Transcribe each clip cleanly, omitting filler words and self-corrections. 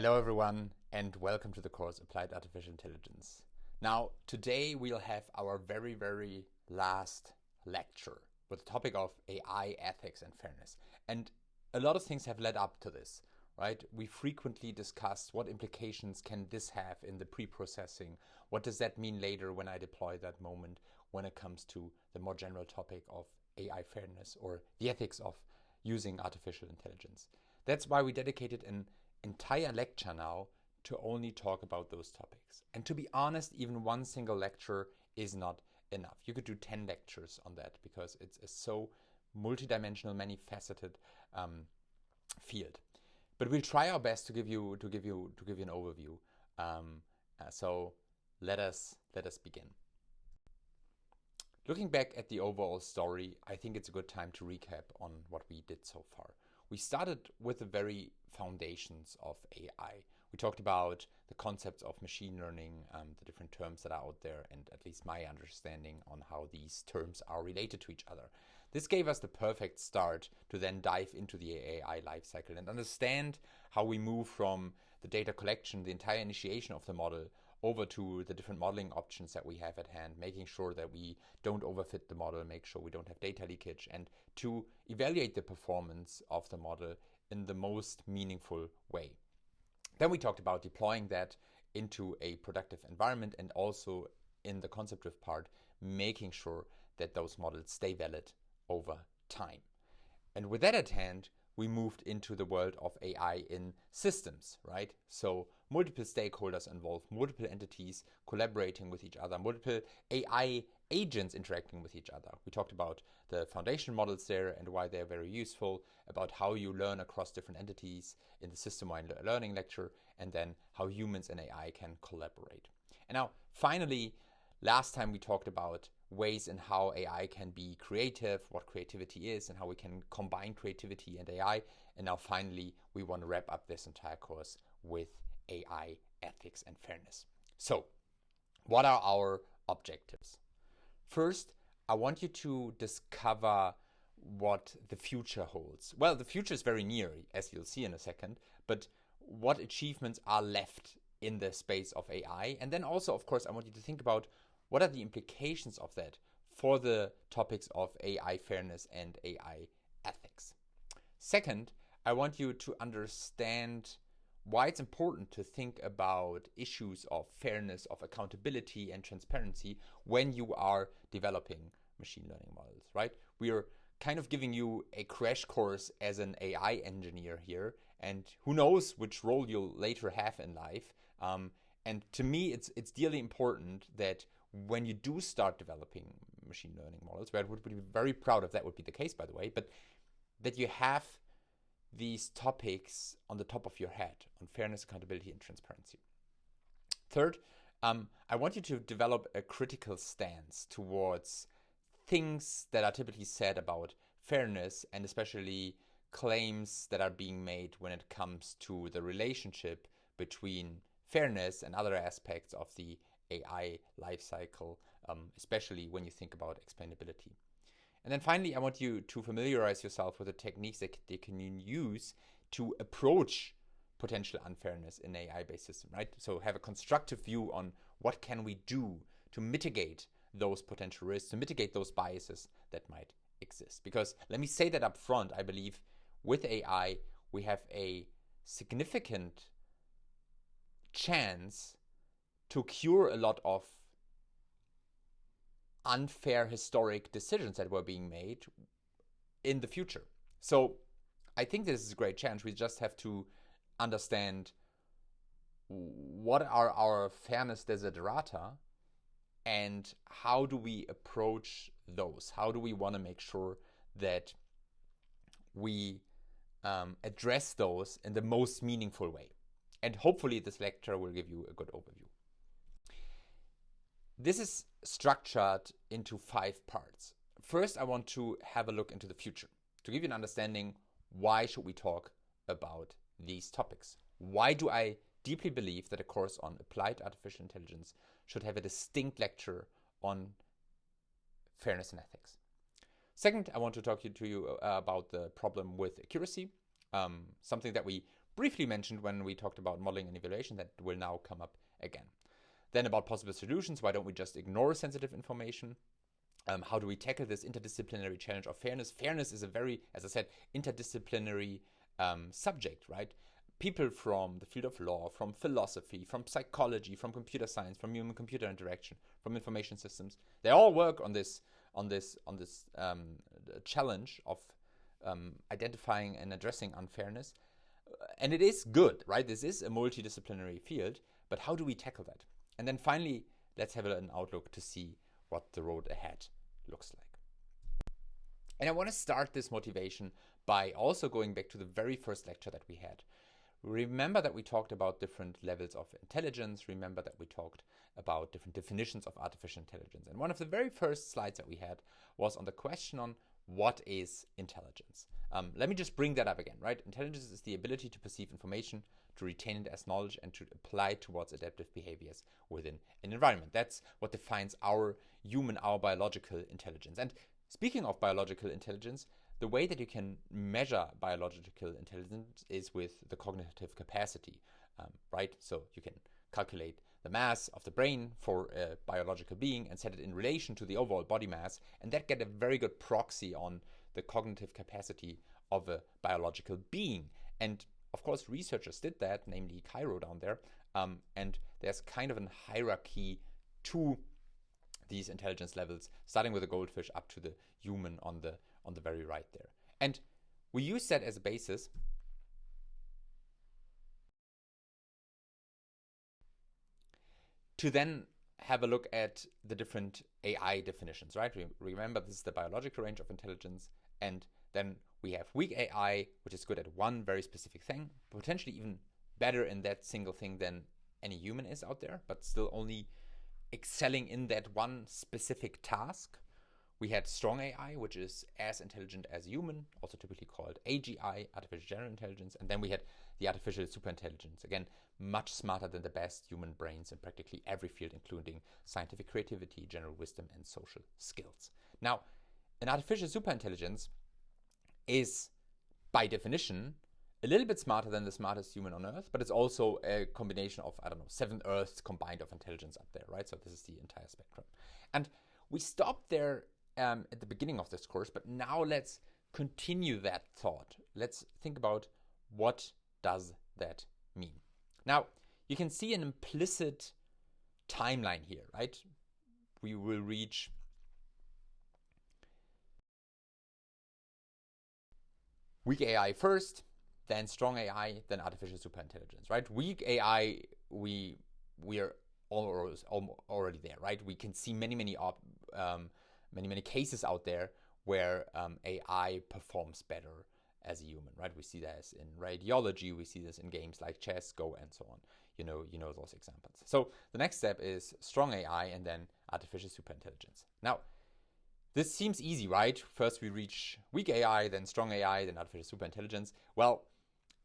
Hello everyone and welcome to the course Applied Artificial Intelligence. Now today we'll have our very last lecture with the topic of AI ethics and fairness. And a lot of things have led up to this, right? We frequently discussed what implications can this have in the pre-processing. What does that mean later when I deploy that moment when it comes to the more general topic of AI fairness or the ethics of using artificial intelligence. That's why we dedicated an entire lecture now to only talk about those topics. And to be honest, even one single lecture is not enough. You could do 10 lectures on that because it's a so multidimensional, many-faceted field. But we'll try our best to give you an overview. So let us begin. Looking back at the overall story, I think it's a good time to recap on what we did so far. We started with the very foundations of AI. We talked about the concepts of machine learning, the different terms that are out there, and at least my understanding on how these terms are related to each other. This gave us the perfect start to then dive into the AI lifecycle and understand how we move from the data collection, the entire initiation of the model, over to the different modeling options that we have at hand, making sure that we don't overfit the model, make sure we don't have data leakage, and to evaluate the performance of the model in the most meaningful way. Then we talked about deploying that into a productive environment and also in the conceptive part, making sure that those models stay valid over time. And with that at hand, we moved into the world of AI in systems, right? So multiple stakeholders involved, multiple entities collaborating with each other, multiple AI agents interacting with each other. We talked about the foundation models there and why they're very useful, about how you learn across different entities in the system-wide learning lecture, and then how humans and AI can collaborate. And now, finally, last time we talked about ways in how AI can be creative, what creativity is, and how we can combine creativity and AI. And now finally, we want to wrap up this entire course with AI ethics and fairness. So, what are our objectives? First, I want you to discover what the future holds. Well, the future is very near, as you'll see in a second, but what achievements are left in the space of AI. And then also, of course, I want you to think about what are the implications of that for the topics of AI fairness and AI ethics. Second, I want you to understand why it's important to think about issues of fairness, of accountability and transparency when you are developing machine learning models, right? We are kind of giving you a crash course as an AI engineer here, and who knows which role you'll later have in life. And to me, it's dearly important that when you do start developing machine learning models, where I would be very proud if that would be the case, by the way, but that you have these topics on the top of your head on fairness, accountability, and transparency. Third, I want you to develop a critical stance towards things that are typically said about fairness, and especially claims that are being made when it comes to the relationship between fairness and other aspects of the AI lifecycle, especially when you think about explainability. And then finally, I want you to familiarize yourself with the techniques that they can use to approach potential unfairness in an AI-based system, right? So have a constructive view on what can we do to mitigate those potential risks, to mitigate those biases that might exist. Because let me say that up front, I believe with AI, we have a significant chance to cure a lot of unfair historic decisions that were being made in the future. So I think this is a great chance. We just have to understand what are our fairness desiderata and how do we approach those? How do we want to make sure that we address those in the most meaningful way? And hopefully this lecture will give you a good overview. This is structured into 5 parts. First, I want to have a look into the future to give you an understanding why should we talk about these topics. Why do I deeply believe that a course on applied artificial intelligence should have a distinct lecture on fairness and ethics. Second, I want to talk to you about the problem with accuracy, something that we briefly mentioned when we talked about modeling and evaluation that will now come up again. Then about possible solutions, why don't we just ignore sensitive information? How do we tackle this interdisciplinary challenge of fairness? Fairness is a very, as I said, interdisciplinary subject, right? People from the field of law, from philosophy, from psychology, from computer science, from human-computer interaction, from information systems, they all work on this challenge of identifying and addressing unfairness. And it is good, right? This is a multidisciplinary field, but how do we tackle that? And then finally, let's have an outlook to see what the road ahead looks like. And I want to start this motivation by also going back to the very first lecture that we had. Remember that we talked about different levels of intelligence. Remember that we talked about different definitions of artificial intelligence. And one of the very first slides that we had was on the question on what is intelligence. Let me just bring that up again, right? Intelligence is the ability to perceive information, to retain it as knowledge, and to apply it towards adaptive behaviors within an environment. That's what defines our human, our biological intelligence. And speaking of biological intelligence, the way that you can measure biological intelligence is with the cognitive capacity, right? So you can calculate the mass of the brain for a biological being and set it in relation to the overall body mass, and that get a very good proxy on the cognitive capacity of a biological being. And of course, researchers did that, namely Cairo down there, and there's kind of a hierarchy to these intelligence levels, starting with the goldfish up to the human on the very right there. And we use that as a basis to then have a look at the different AI definitions, right? Remember, this is the biological range of intelligence, and then we have weak AI, which is good at one very specific thing, potentially even better in that single thing than any human is out there, but still only excelling in that one specific task. We had strong AI, which is as intelligent as human, also typically called AGI, artificial general intelligence. And then we had the artificial superintelligence, again, much smarter than the best human brains in practically every field, including scientific creativity, general wisdom, and social skills. Now, an artificial superintelligence is, by definition, a little bit smarter than the smartest human on Earth, but it's also a combination of, 7 Earths combined of intelligence up there, right? So this is the entire spectrum. And we stopped there at the beginning of this course, but now let's continue that thought. Let's think about what does that mean. Now, you can see an implicit timeline here, right? We will reach weak AI first, then strong AI, then artificial superintelligence, right? Weak AI, we are already there, right? We can see many cases out there where AI performs better as a human, right? We see this in radiology, we see this in games like chess, Go, and so on. You know those examples. So the next step is strong AI and then artificial superintelligence. Now, this seems easy, right? First we reach weak AI, then strong AI, then artificial superintelligence. Well,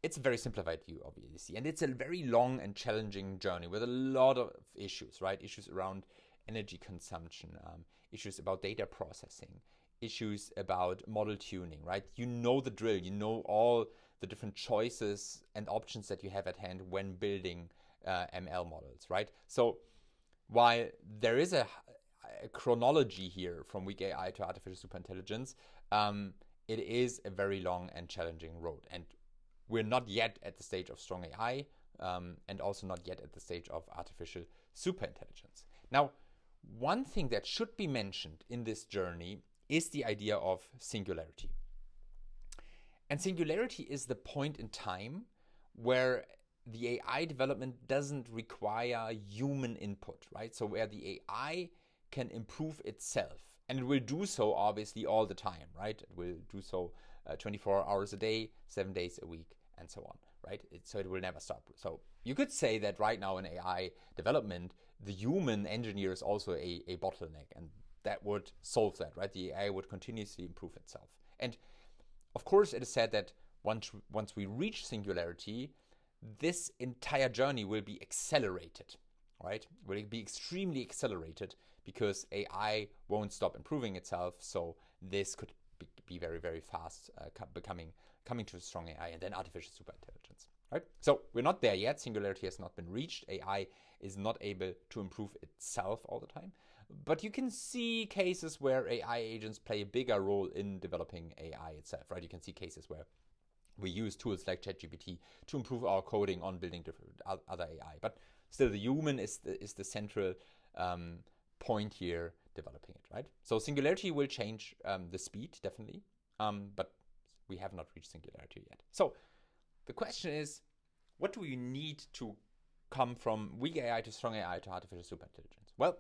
it's a very simplified view, obviously, and it's a very long and challenging journey with a lot of issues, right? Issues around energy consumption, issues about data processing, issues about model tuning, right? You know the drill, you know all the different choices and options that you have at hand when building ML models, right? So while there is a chronology here from weak AI to artificial superintelligence, it is a very long and challenging road. And we're not yet at the stage of strong AI, and also not yet at the stage of artificial superintelligence. Now, one thing that should be mentioned in this journey is the idea of singularity. And singularity is the point in time where the AI development doesn't require human input, right? So where the AI can improve itself, and it will do so obviously all the time, right? It will do so 24 hours a day, 7 days a week, and so on, right? So it will never stop. So you could say that right now in AI development, the human engineer is also a bottleneck, and that would solve that, right? The AI would continuously improve itself. And of course, it is said that once we reach singularity, this entire journey will be accelerated, right? Will be extremely accelerated because AI won't stop improving itself. So this could be very, very fast coming to strong AI and then artificial superintelligence, right? So we're not there yet. Singularity has not been reached. AI is not able to improve itself all the time. But you can see cases where AI agents play a bigger role in developing AI itself, right? You can see cases where we use tools like ChatGPT to improve our coding on building different other AI. But still, the human is the central point here developing it, right? So singularity will change the speed, definitely, but we have not reached singularity yet. So the question is, what do we need to come from weak AI to strong AI to artificial superintelligence? Well,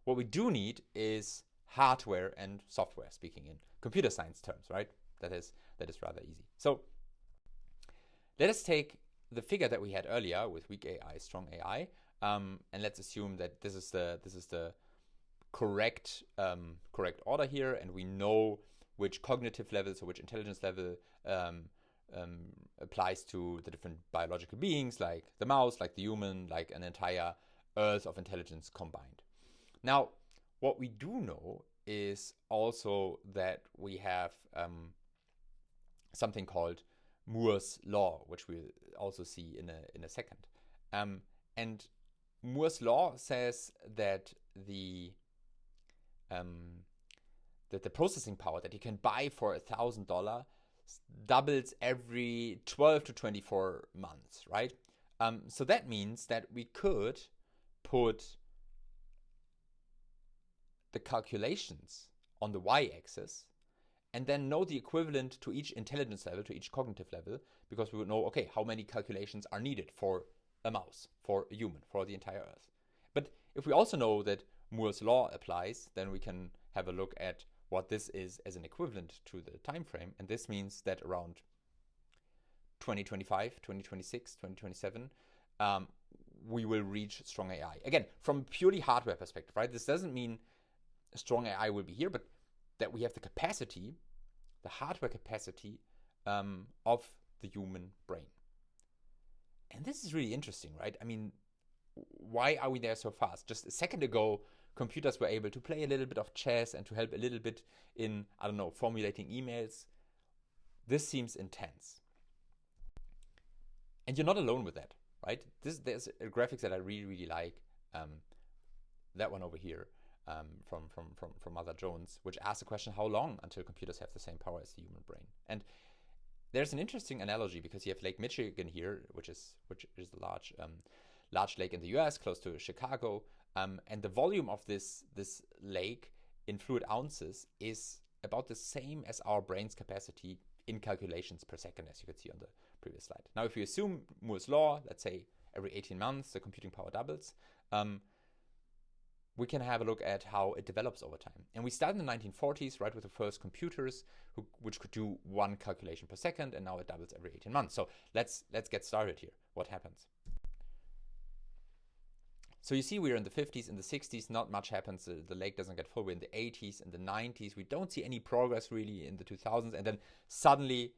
what we do need is hardware and software, speaking in computer science terms, right? That is rather easy. So let us take the figure that we had earlier with weak AI, strong AI, and let's assume that this is the correct order here, and we know which cognitive level, so which intelligence level applies to the different biological beings, like the mouse, like the human, like an entire earth of intelligence combined. Now, what we do know is also that we have something called Moore's law, which we'll also see in a second. And Moore's law says that the processing power that you can buy for $1,000 doubles every 12 to 24 months, right? So that means that we could put the calculations on the y-axis and then know the equivalent to each intelligence level, to each cognitive level, because we would know, okay, how many calculations are needed for a mouse, for a human, for the entire Earth. But if we also know that Moore's law applies, then we can have a look at what this is as an equivalent to the time frame. And this means that around 2025, 2026, 2027, we will reach strong AI. Again, from a purely hardware perspective, right? This doesn't mean strong AI will be here, but that we have the capacity, the hardware capacity of the human brain. And this is really interesting, right? I mean, why are we there so fast? Just a second ago, computers were able to play a little bit of chess and to help a little bit in, I don't know, formulating emails. This seems intense. And you're not alone with that, right? There's a graphics that I really, really like. That one over here. From Mother Jones, which asks the question, how long until computers have the same power as the human brain? And there's an interesting analogy, because you have Lake Michigan here, which is a large lake in the US, close to Chicago, and the volume of this lake in fluid ounces is about the same as our brain's capacity in calculations per second, as you could see on the previous slide. Now, if you assume Moore's law, let's say every 18 months the computing power doubles, we can have a look at how it develops over time. And we started in the 1940s, right, with the first computers which could do one calculation per second, and now it doubles every 18 months. So let's get started here. What happens? So you see we're in the 50s, in the 60s, not much happens. The lake doesn't get full. We're in the 80s, in the 90s. We don't see any progress really in the 2000s. And then suddenly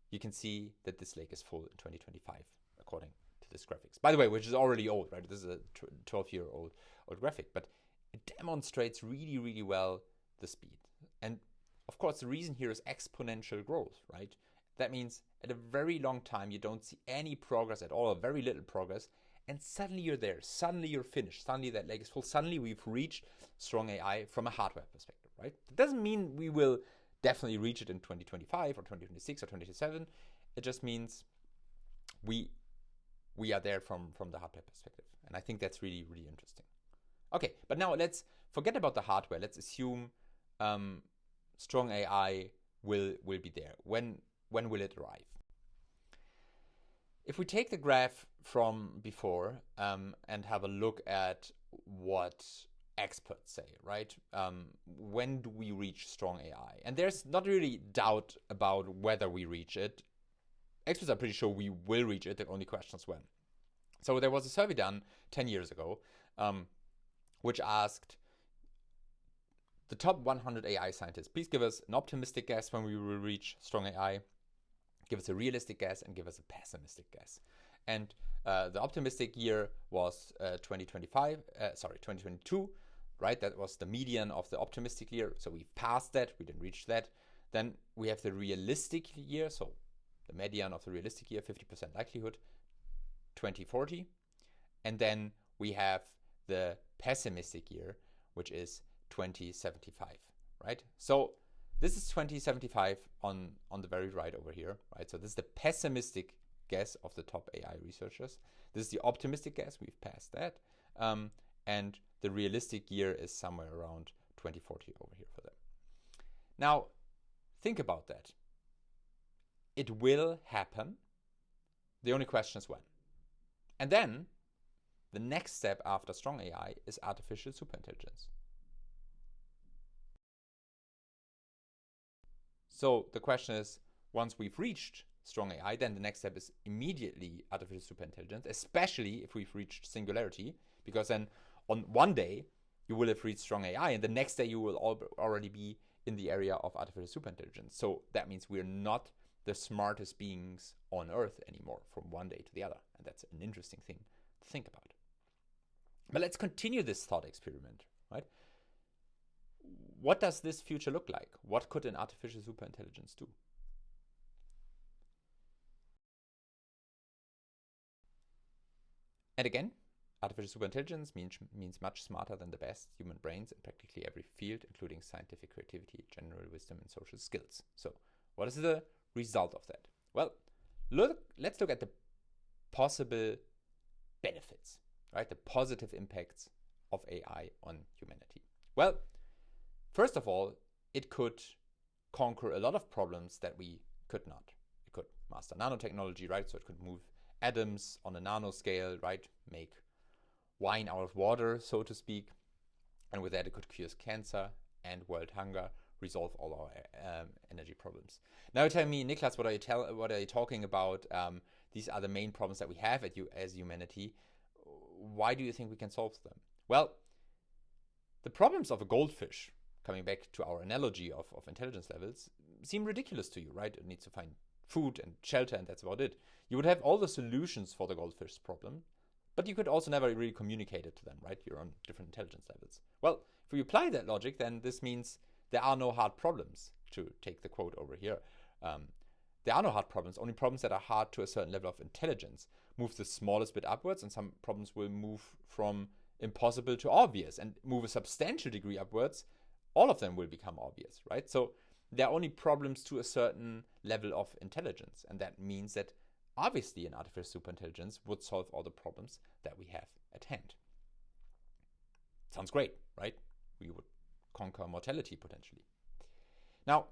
you can see that this lake is full in 2025, according to this graphics. By the way, which is already old, right? This is a 12-year-old graphic, but it demonstrates really, really well the speed. And of course, the reason here is exponential growth, right? That means at a very long time, you don't see any progress at all, or very little progress, and suddenly you're there. Suddenly you're finished. Suddenly that lake is full. Suddenly we've reached strong AI from a hardware perspective, right? That doesn't mean we will definitely reach it in 2025 or 2026 or 2027. It just means we are there from the hardware perspective. And I think that's really, really interesting. Okay, but now let's forget about the hardware. Let's assume strong AI will be there. When will it arrive? If we take the graph from before and have a look at what experts say, right? When do we reach strong AI? And there's not really doubt about whether we reach it. Experts are pretty sure we will reach it. The only question is when. So there was a survey done 10 years ago which asked the top 100 AI scientists, please give us an optimistic guess when we will reach strong AI, give us a realistic guess, and give us a pessimistic guess. And the optimistic year was 2022, right? That was the median of the optimistic year. So we passed that, we didn't reach that. Then we have the realistic year, so the median of the realistic year, 50% likelihood, 2040, and then we have the pessimistic year, which is 2075, right? So this is 2075 on the very right over here, right? So this is the pessimistic guess of the top AI researchers. This is the optimistic guess, we've passed that. And the realistic year is somewhere around 2040 over here for them. Now, think about that. It will happen. The only question is when. And then the next step after strong AI is artificial superintelligence. So the question is, once we've reached strong AI, then the next step is immediately artificial superintelligence, especially if we've reached singularity, because then on one day you will have reached strong AI, and the next day you will already be in the area of artificial superintelligence. So that means we're not the smartest beings on Earth anymore from one day to the other. And that's an interesting thing to think about. But let's continue this thought experiment, right? What does this future look like? What could an artificial superintelligence do? And again, artificial superintelligence means much smarter than the best human brains in practically every field, including scientific creativity, general wisdom, and social skills. So what is the result of that? Well, let's look at the possible benefits, right? The positive impacts of AI on humanity. Well, first of all, it could conquer a lot of problems that we could not. It could master nanotechnology, right? So it could move atoms on a nanoscale, right? Make wine out of water, so to speak. And with that, it could cure cancer and world hunger, resolve all our energy problems. Now tell me, Niklas, what are you talking about? These are the main problems that we have as humanity. Why do you think we can solve them? Well, the problems of a goldfish, coming back to our analogy of intelligence levels, seem ridiculous to you, right? It needs to find food and shelter, and that's about it. You would have all the solutions for the goldfish problem, but you could also never really communicate it to them, right? You're on different intelligence levels. Well, if we apply that logic, then this means there are no hard problems, to take the quote over here. There are no hard problems, only problems that are hard to a certain level of intelligence. Move the smallest bit upwards, and some problems will move from impossible to obvious, and move a substantial degree upwards, all of them will become obvious, right? So there are only problems to a certain level of intelligence, and that means that obviously an artificial superintelligence would solve all the problems that we have at hand. Sounds great, right? We would conquer mortality potentially. Now,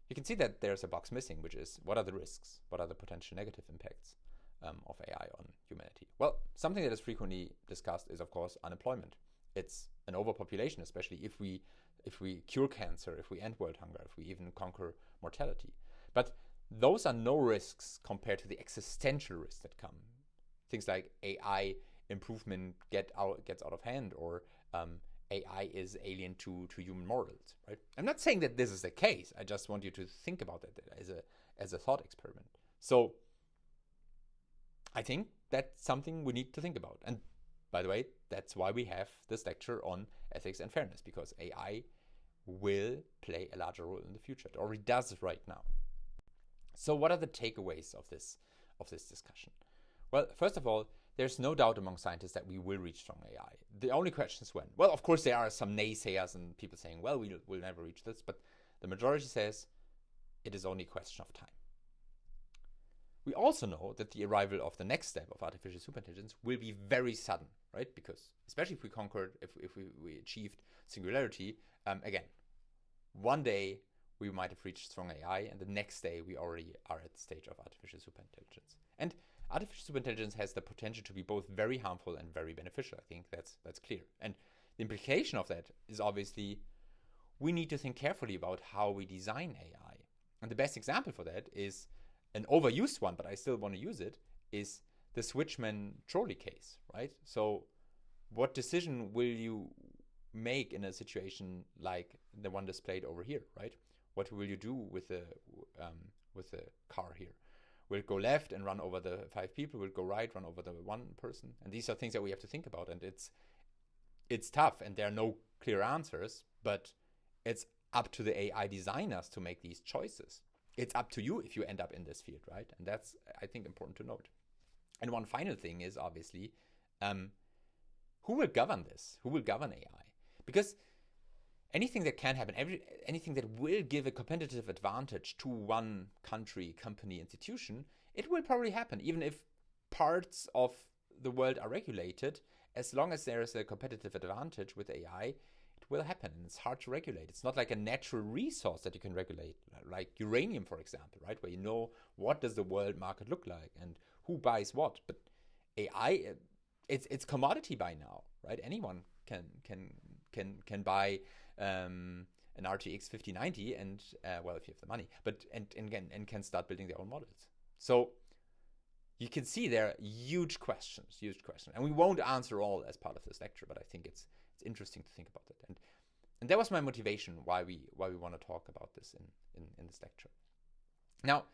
you can see that there's a box missing, which is, what are the risks? What are the potential negative impacts of AI on humanity? Well, something that is frequently discussed is, of course, unemployment. It's an overpopulation, especially if we cure cancer, if we end world hunger, if we even conquer mortality. But those are no risks compared to the existential risks that come. Things like AI improvement gets out of hand, or AI is alien to human morals, right? I'm not saying that this is the case. I just want you to think about it as a thought experiment. So I think that's something we need to think about. And by the way, that's why we have this lecture on ethics and fairness, because AI will play a larger role in the future. It already does right now. So what are the takeaways of this discussion? Well, first of all, there's no doubt among scientists that we will reach strong AI. The only question is when. Well, of course, there are some naysayers and people saying, well, we'll never reach this, but the majority says it is only a question of time. We also know that the arrival of the next step of artificial superintelligence will be very sudden, right? Because especially if we conquered, if we achieved singularity, again, one day we might have reached strong AI, and the next day we already are at the stage of artificial superintelligence. And artificial superintelligence has the potential to be both very harmful and very beneficial. I think that's clear. And the implication of that is obviously we need to think carefully about how we design AI. And the best example for that is an overused one, but I still want to use it, is the Switchman trolley case, right? So what decision will you make in a situation like the one displayed over here, right? What will you do with the car here? Will it go left and run over the 5 people? Will it go right, run over the 1 person? And these are things that we have to think about. And it's tough, and there are no clear answers, but it's up to the AI designers to make these choices. It's up to you if you end up in this field, right? And that's, I think, important to note. And one final thing is obviously, who will govern this? Who will govern AI? Because anything that can happen, anything that will give a competitive advantage to one country, company, institution, it will probably happen, even if parts of the world are regulated. As long as there is a competitive advantage with AI, it will happen, and it's hard to regulate. It's not like a natural resource that you can regulate, like uranium, for example, right? Where you know what does the world market look like and who buys what. But AI, it's commodity by now, right? Anyone can buy an RTX 5090 and well, if you have the money, but and can start building their own models. So you can see there are huge questions, and we won't answer all as part of this lecture, but I think it's interesting to think about it. And that was my motivation why we want to talk about this in this lecture. Now,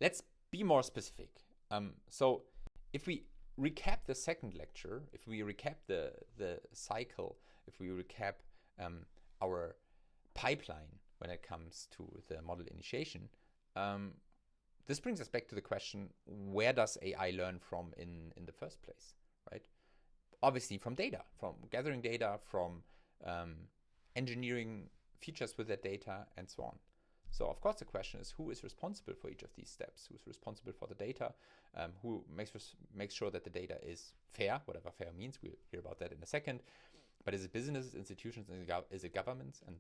let's be more specific. So if we recap the second lecture, if we recap the cycle, if we recap our pipeline when it comes to the model initiation, this brings us back to the question, where does AI learn from in the first place, right? Obviously from data, from gathering data, from engineering features with that data, and so on. So of course the question is, who is responsible for each of these steps? Who's responsible for the data? Who makes sure that the data is fair, whatever fair means? We'll hear about that in a second. But is it businesses, institutions, is it governments? And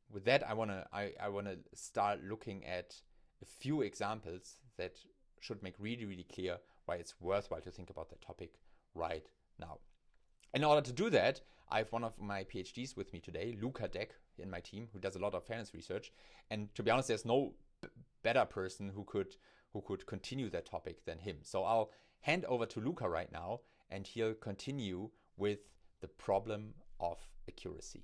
with that, I wanna start looking at a few examples that should make really, really clear why it's worthwhile to think about that topic right now. In order to do that, I have one of my PhDs with me today, Luca Deck, in my team, who does a lot of fairness research. And to be honest, there's no better person who could continue that topic than him. So I'll hand over to Luca right now, and he'll continue with the problem of accuracy.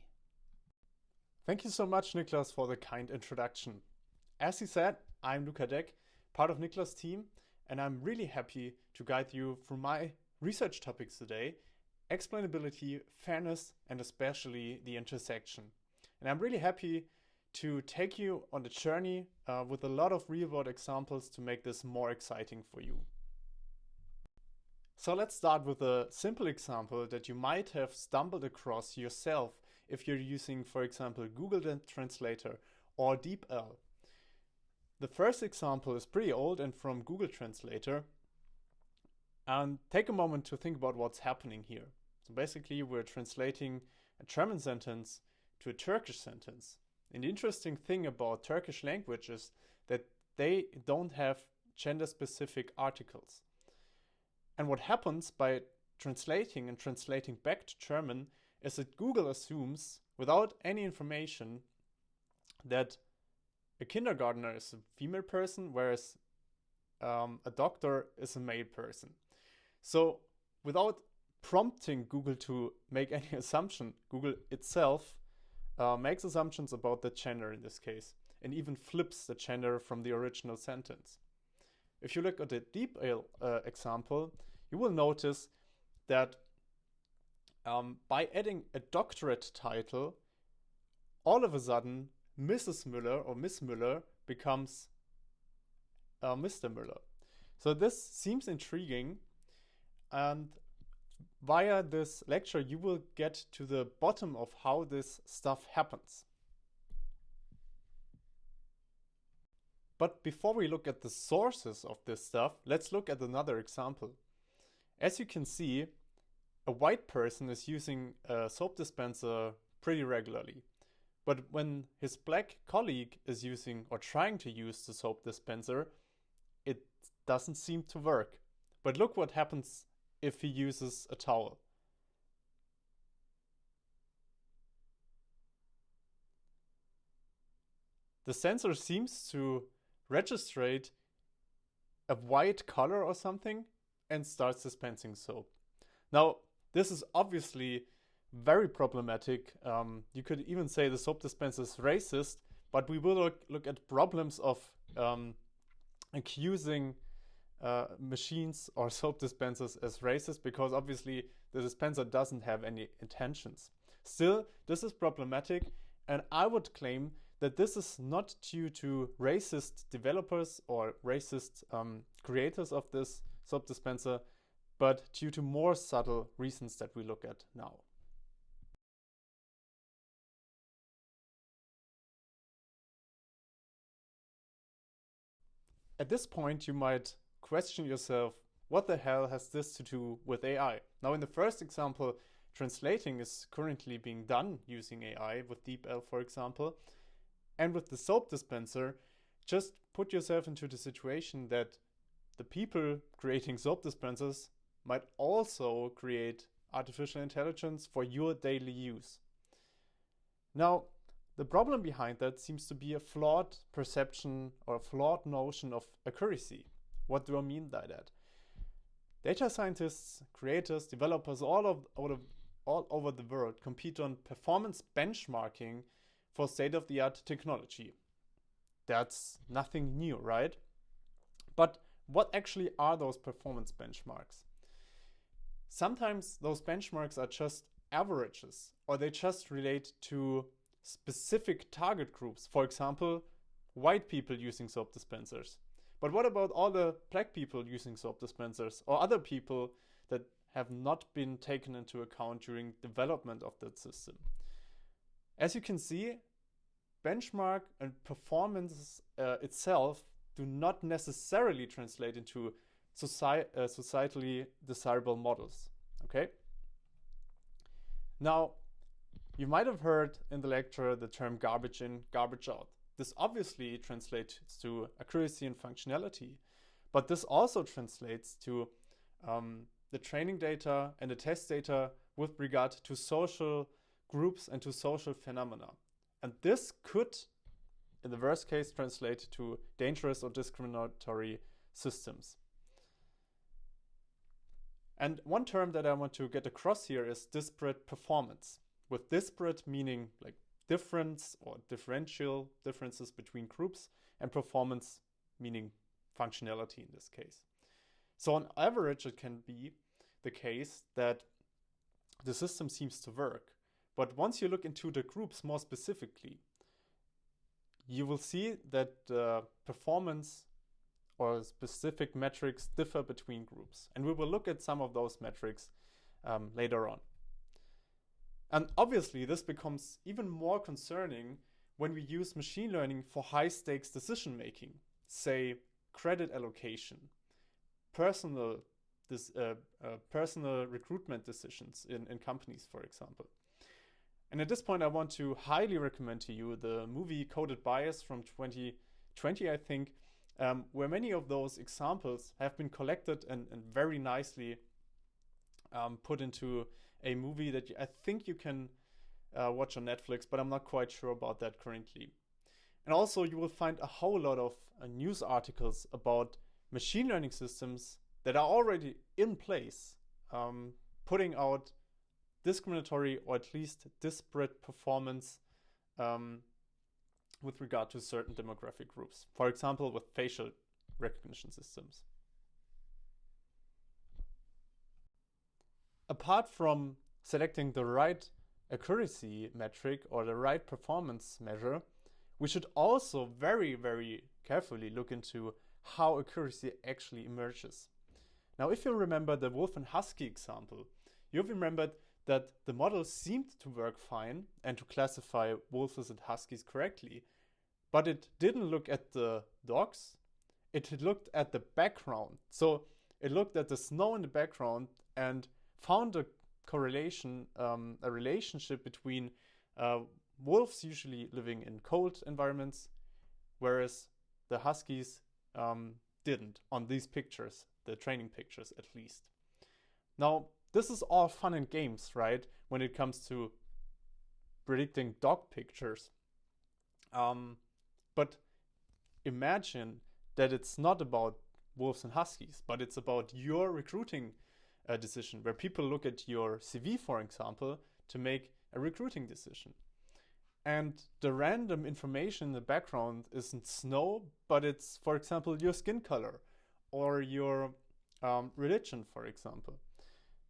Thank you so much, Niklas, for the kind introduction. As he said, I'm Luca Deck, part of Niklas' team, and I'm really happy to guide you through my research topics today: explainability, fairness, and especially the intersection. And I'm really happy to take you on the journey with a lot of real-world examples to make this more exciting for you. So let's start with a simple example that you might have stumbled across yourself if you're using, for example, Google Translator or DeepL. The first example is pretty old and from Google Translator. And take a moment to think about what's happening here. So basically, we're translating a German sentence to a Turkish sentence. And the interesting thing about Turkish language is that they don't have gender-specific articles. And what happens by translating back to German is that Google assumes, without any information, that a kindergartner is a female person, whereas a doctor is a male person. So without prompting Google to make any assumption, Google itself makes assumptions about the gender in this case, and even flips the gender from the original sentence. If you look at the DeepL example, you will notice that by adding a doctorate title, all of a sudden Mrs. Müller or Miss Müller becomes Mr. Müller. So this seems intriguing, and via this lecture you will get to the bottom of how this stuff happens. But before we look at the sources of this stuff, let's look at another example. As you can see, a white person is using a soap dispenser pretty regularly. But when his black colleague is using or trying to use the soap dispenser, it doesn't seem to work. But look what happens if he uses a towel. The sensor seems to register a white color or something and starts dispensing soap. Now, this is obviously very problematic. You could even say the soap dispenser is racist, but we will look at problems of accusing machines or soap dispensers as racist, because obviously the dispenser doesn't have any intentions. Still, this is problematic, and I would claim that this is not due to racist developers or racist creators of this soap dispenser, but due to more subtle reasons that we look at now. At this point, you might question yourself, what the hell has this to do with AI? Now, in the first example, translating is currently being done using AI with DeepL, for example. And with the soap dispenser, just put yourself into the situation that the people creating soap dispensers might also create artificial intelligence for your daily use. Now, the problem behind that seems to be a flawed perception or a flawed notion of accuracy. What do I mean by that? Data scientists, creators, developers all over the world compete on performance benchmarking for state-of-the-art technology. That's nothing new, right? But what actually are those performance benchmarks? Sometimes those benchmarks are just averages, or they just relate to specific target groups. For example, white people using soap dispensers. But what about all the black people using soap dispensers, or other people that have not been taken into account during development of that system? As you can see, benchmark and performance itself do not necessarily translate into societally desirable models. Okay? Now, you might have heard in the lecture the term garbage in, garbage out. This obviously translates to accuracy and functionality, but this also translates to the training data and the test data with regard to social groups and to social phenomena. And this could, in the worst case, translate to dangerous or discriminatory systems. And one term that I want to get across here is disparate performance. With disparate meaning like difference or differential differences between groups, and performance meaning functionality in this case. So on average, it can be the case that the system seems to work. But once you look into the groups more specifically, you will see that performance or specific metrics differ between groups. And we will look at some of those metrics later on. And obviously, this becomes even more concerning when we use machine learning for high-stakes decision-making, say credit allocation, personal recruitment decisions in companies, for example. And at this point, I want to highly recommend to you the movie Coded Bias from 2020, I think, where many of those examples have been collected and very nicely put into a movie that I think you can watch on Netflix, but I'm not quite sure about that currently. And also, you will find a whole lot of news articles about machine learning systems that are already in place, putting out discriminatory or at least disparate performance with regard to certain demographic groups. For example, with facial recognition systems. Apart from selecting the right accuracy metric or the right performance measure, we should also very, very carefully look into how accuracy actually emerges. Now, if you remember the wolf and husky example, you've remembered that the model seemed to work fine and to classify wolves and huskies correctly, but it didn't look at the dogs, it looked at the background. So it looked at the snow in the background and found a correlation, a relationship between wolves usually living in cold environments, whereas the huskies didn't on these pictures, the training pictures at least. Now, this is all fun and games, right? When it comes to predicting dog pictures. But imagine that it's not about wolves and huskies, but it's about your recruiting decision, where people look at your CV, for example, to make a recruiting decision. And the random information in the background isn't snow, but it's, for example, your skin color or your religion, for example.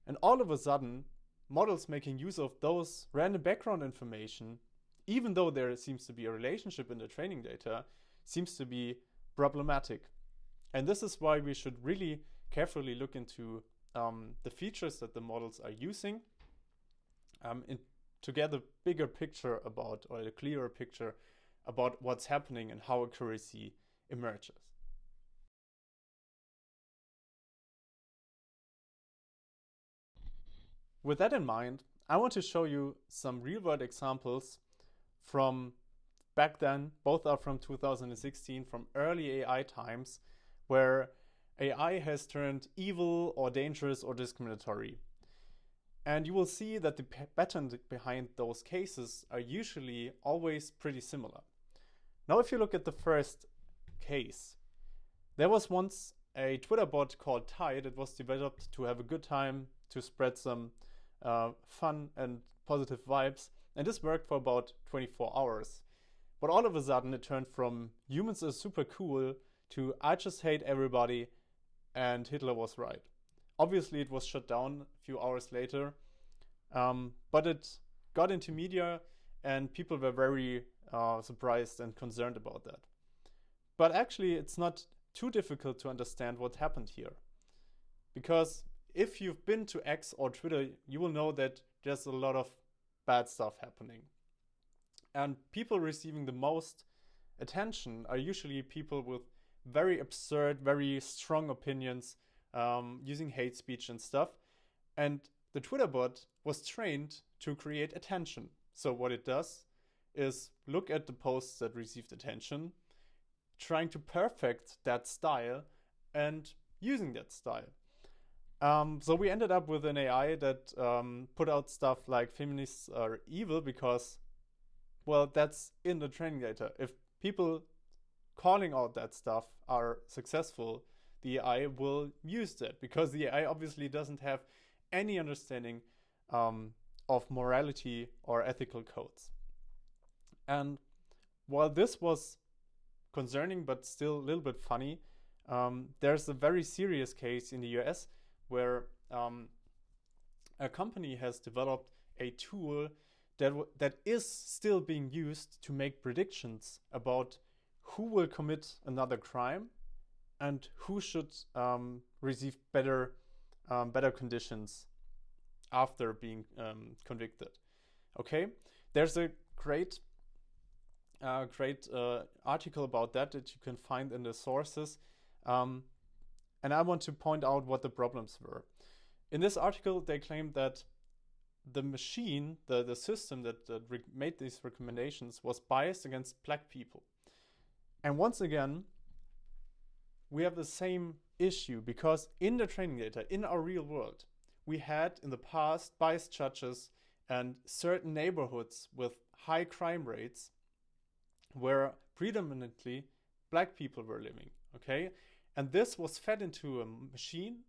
And all of a sudden, models making use of those random background information, even though there seems to be a relationship in the training data, seems to be problematic. And this is why we should really carefully look into the features that the models are using to get a bigger picture about, or a clearer picture about what's happening and how accuracy emerges. With that in mind, I want to show you some real-world examples from back then. Both are from 2016, from early AI times, where AI has turned evil or dangerous or discriminatory. And you will see that the patterns behind those cases are usually always pretty similar. Now, if you look at the first case, there was once a Twitter bot called Tide that was developed to have a good time, to spread some fun and positive vibes. And this worked for about 24 hours. But all of a sudden, it turned from humans are super cool to I just hate everybody and Hitler was right. Obviously, it was shut down a few hours later, but it got into media and people were very surprised and concerned about that. But actually, it's not too difficult to understand what happened here. Because if you've been to X or Twitter, you will know that there's a lot of bad stuff happening. And people receiving the most attention are usually people with very absurd, very strong opinions, using hate speech and stuff. And the Twitter bot was trained to create attention. So what it does is look at the posts that received attention, trying to perfect that style and using that style. So we ended up with an AI that put out stuff like feminists are evil because, well, that's in the training data. If people calling out that stuff are successful, the AI will use that because the AI obviously doesn't have any understanding of morality or ethical codes. And while this was concerning but still a little bit funny, there's a very serious case in the US where a company has developed a tool that is still being used to make predictions about who will commit another crime and who should receive better conditions after being convicted. Okay, there's a great article about that you can find in the sources, and I want to point out what the problems were. In this article, they claimed that the machine, the system that made these recommendations, was biased against black people. And once again, we have the same issue because in the training data, in our real world, we had in the past biased judges and certain neighborhoods with high crime rates where predominantly black people were living, okay? And this was fed into a machine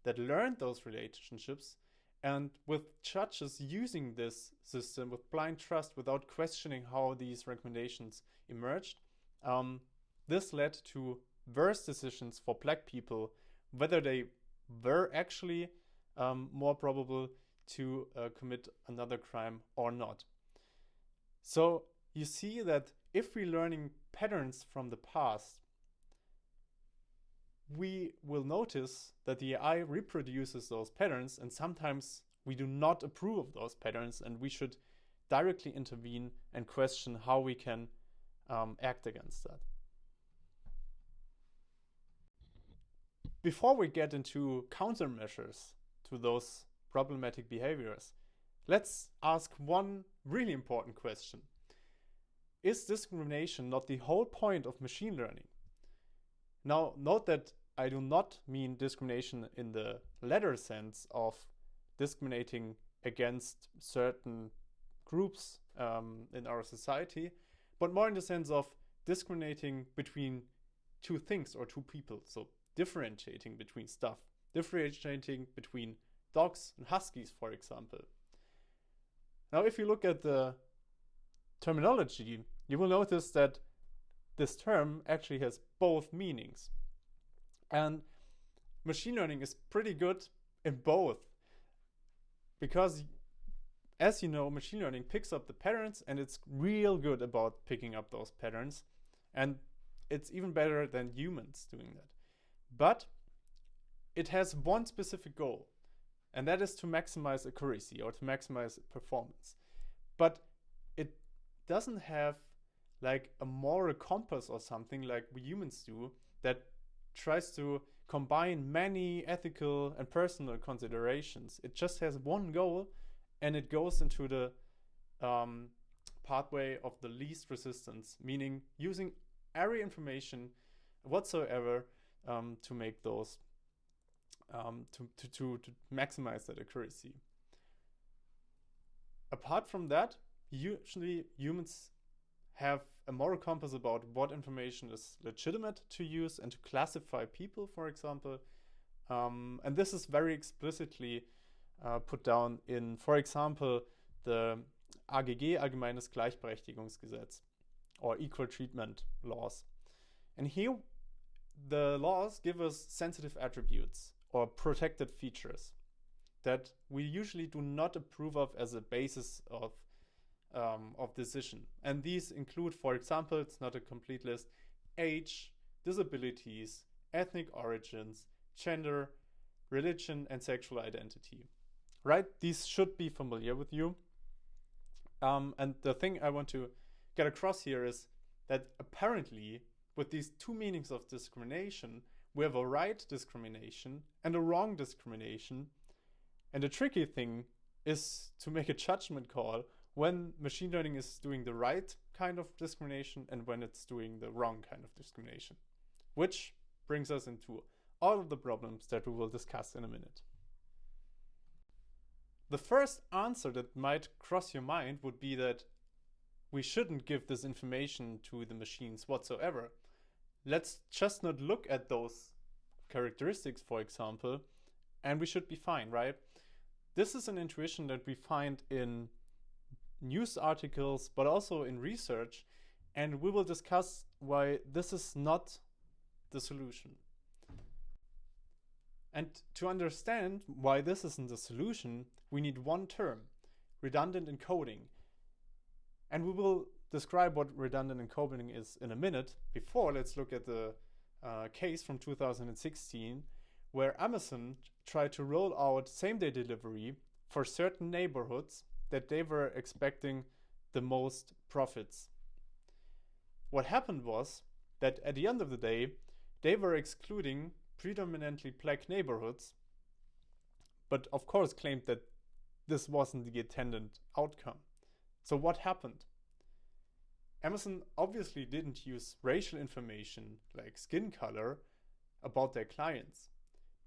that learned those relationships, and with judges using this system with blind trust without questioning how these recommendations emerged, this led to worse decisions for black people, whether they were actually more probable to commit another crime or not. So you see that if we're learning patterns from the past, we will notice that the AI reproduces those patterns, and sometimes we do not approve of those patterns, and we should directly intervene and question how we can act against that. Before we get into countermeasures to those problematic behaviors, let's ask one really important question. Is discrimination not the whole point of machine learning? Now, note that I do not mean discrimination in the letter sense of discriminating against certain groups in our society, but more in the sense of discriminating between two things or two people. So differentiating between stuff, differentiating between dogs and huskies, for example. Now, if you look at the terminology, you will notice that this term actually has both meanings. And machine learning is pretty good in both. Because, as you know, machine learning picks up the patterns, and it's real good about picking up those patterns. And it's even better than humans doing that. But it has one specific goal, and that is to maximize accuracy or to maximize performance. But it doesn't have like a moral compass or something like we humans do that tries to combine many ethical and personal considerations. It just has one goal, and it goes into the pathway of the least resistance, meaning using every information whatsoever to make those to maximize that accuracy. Apart from that, usually humans have a moral compass about what information is legitimate to use and to classify people, for example. And this is very explicitly put down in, for example, the AGG, Allgemeines Gleichberechtigungsgesetz, or equal treatment laws. And here the laws give us sensitive attributes or protected features that we usually do not approve of as a basis of decision. And these include, for example, it's not a complete list, age, disabilities, ethnic origins, gender, religion, and sexual identity. Right? These should be familiar with you. And the thing I want to get across here is that apparently with these two meanings of discrimination, we have a right discrimination and a wrong discrimination. And the tricky thing is to make a judgment call when machine learning is doing the right kind of discrimination and when it's doing the wrong kind of discrimination, which brings us into all of the problems that we will discuss in a minute. The first answer that might cross your mind would be that we shouldn't give this information to the machines whatsoever. Let's just not look at those characteristics, for example, and we should be fine, right? This is an intuition that we find in news articles, but also in research, and we will discuss why this is not the solution. And to understand why this isn't the solution, we need one term, redundant encoding. And we will describe what redundant encoding is in a minute. Before, let's look at the case from 2016, where Amazon tried to roll out same-day delivery for certain neighborhoods that they were expecting the most profits. What happened was that at the end of the day, they were excluding predominantly black neighborhoods, but of course claimed that this wasn't the intended outcome. So what happened? Amazon obviously didn't use racial information like skin color about their clients,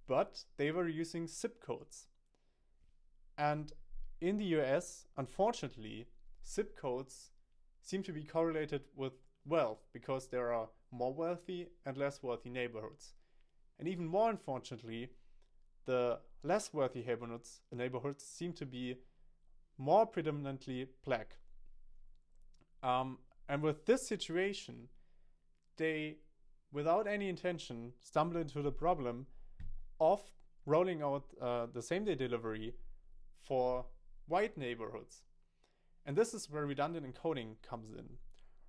but they were using zip codes. And in the US, unfortunately, zip codes seem to be correlated with wealth because there are more wealthy and less wealthy neighborhoods. And even more unfortunately, the less wealthy neighborhoods seem to be more predominantly black. And with this situation, they, without any intention, stumbled into the problem of rolling out the same-day delivery for white neighborhoods. And this is where redundant encoding comes in.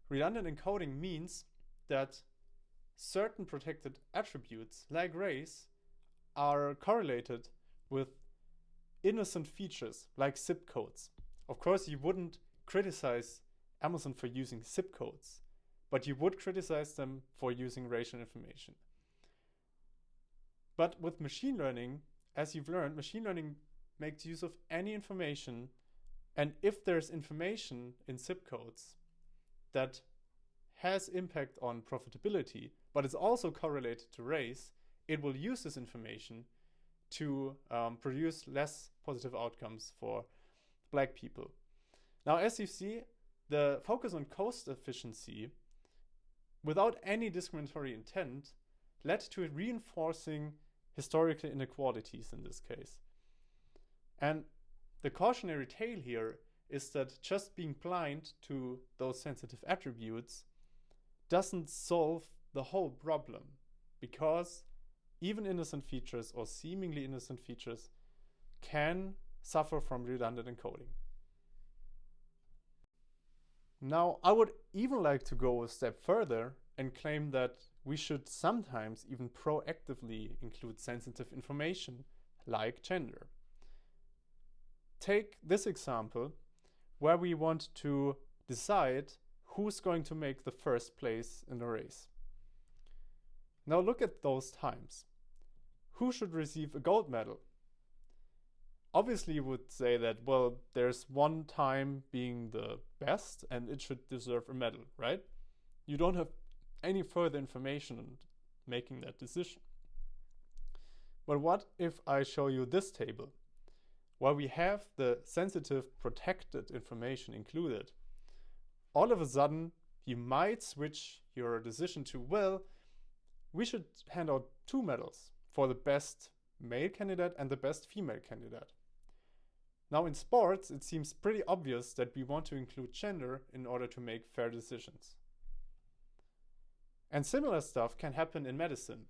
Redundant encoding means that certain protected attributes, like race, are correlated with innocent features, like zip codes. Of course, you wouldn't criticize Amazon for using zip codes, but you would criticize them for using racial information. But with machine learning, as you've learned, machine learning makes use of any information, and if there's information in zip codes that has impact on profitability, but is also correlated to race, it will use this information to produce less positive outcomes for black people. Now, as you see, the focus on cost efficiency without any discriminatory intent led to reinforcing historical inequalities in this case. And the cautionary tale here is that just being blind to those sensitive attributes doesn't solve the whole problem, because even innocent features or seemingly innocent features can suffer from redundant encoding. Now, I would even like to go a step further and claim that we should sometimes even proactively include sensitive information like gender. Take this example where we want to decide who's going to make the first place in the race. Now look at those times. Who should receive a gold medal? Obviously you would say that, well, there's one time being the best and it should deserve a medal, right? You don't have any further information on making that decision. But what if I show you this table, where we have the sensitive protected information included? All of a sudden, you might switch your decision to, well, we should hand out 2 medals for the best male candidate and the best female candidate. Now in sports, it seems pretty obvious that we want to include gender in order to make fair decisions. And similar stuff can happen in medicine.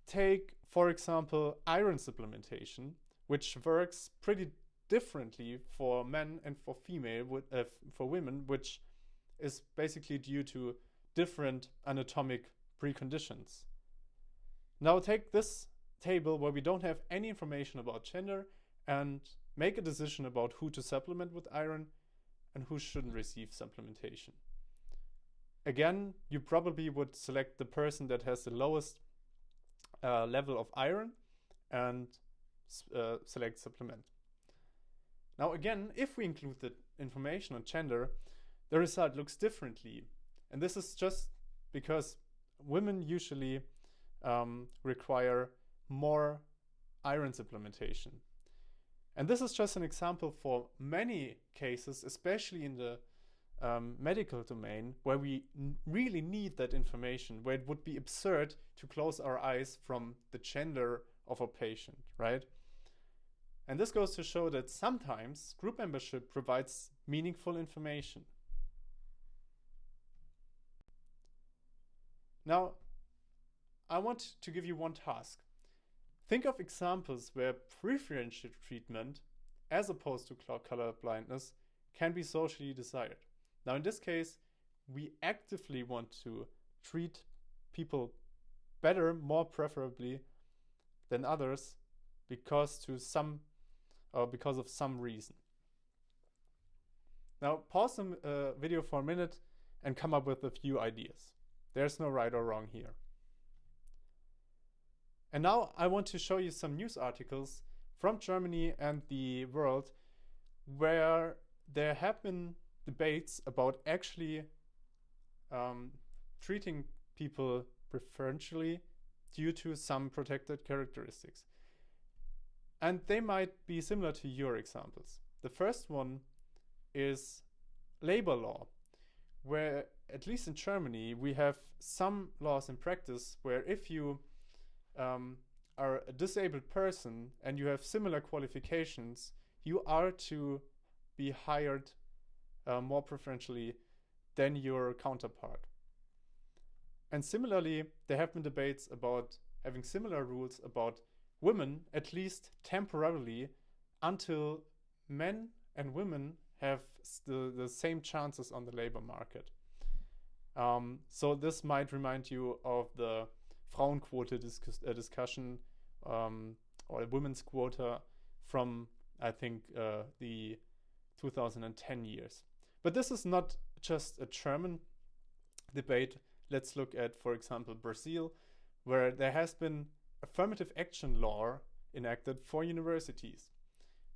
Take, for example, iron supplementation, which works pretty differently for men and for for women, which is basically due to different anatomic preconditions. Now take this table where we don't have any information about gender and make a decision about who to supplement with iron and who shouldn't receive supplementation. Again, you probably would select the person that has the lowest level of iron and select supplement. Now again, if we include the information on gender, the result looks differently. And this is just because women usually require more iron supplementation. And this is just an example for many cases, especially in the medical domain, where we really need that information, where it would be absurd to close our eyes from the gender of a patient, right? And this goes to show that sometimes group membership provides meaningful information. Now, I want to give you one task. Think of examples where preferential treatment, as opposed to color blindness, can be socially desired. Now, in this case, we actively want to treat people better, more preferably than others, because of some reason. Now, pause the video for a minute and come up with a few ideas. There's no right or wrong here. And now I want to show you some news articles from Germany and the world where there have been debates about actually treating people preferentially due to some protected characteristics. And they might be similar to your examples. The first one is labor law, where at least in Germany we have some laws in practice where if you are a disabled person and you have similar qualifications, you are to be hired more preferentially than your counterpart. And similarly, there have been debates about having similar rules about women, at least temporarily, until men and women have the same chances on the labor market. So this might remind you of the Frauenquote discussion or a women's quota from, I think, the 2010 years. But this is not just a German debate. Let's look at, for example, Brazil, where there has been affirmative action law enacted for universities.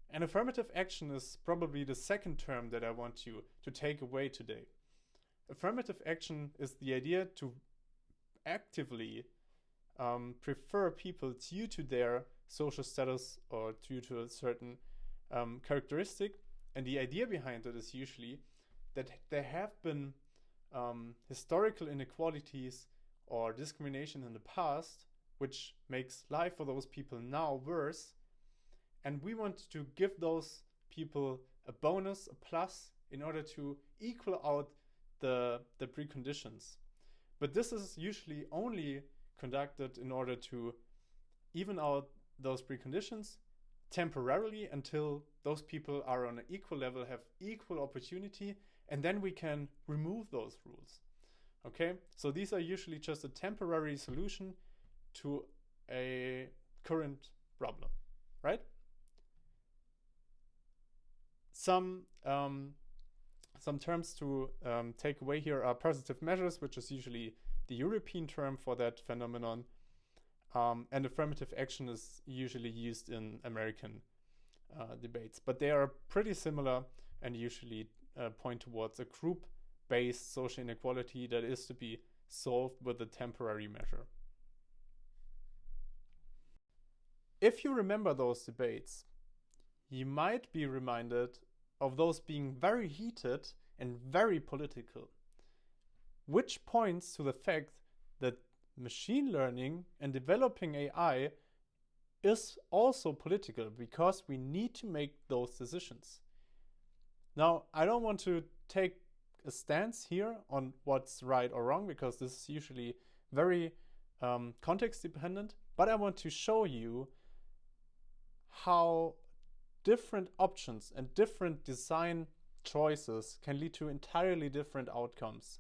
And affirmative action is probably the second term that I want you to take away today. Affirmative action is the idea to actively prefer people due to their social status or due to a certain characteristic. And the idea behind it is usually that there have been historical inequalities or discrimination in the past, which makes life for those people now worse. And we want to give those people a bonus, a plus, in order to equal out the preconditions. But this is usually only conducted in order to even out those preconditions temporarily until those people are on an equal level, have equal opportunity, and then we can remove those rules. Okay, so these are usually just a temporary solution to a current problem, right? Some terms to take away here are positive measures, which is usually the European term for that phenomenon, and affirmative action is usually used in American debates, but they are pretty similar and usually point towards a group-based social inequality that is to be solved with a temporary measure. If you remember those debates, you might be reminded of those being very heated and very political, which points to the fact that machine learning and developing AI is also political because we need to make those decisions. Now, I don't want to take a stance here on what's right or wrong because this is usually very context dependent, but I want to show you how different options and different design choices can lead to entirely different outcomes.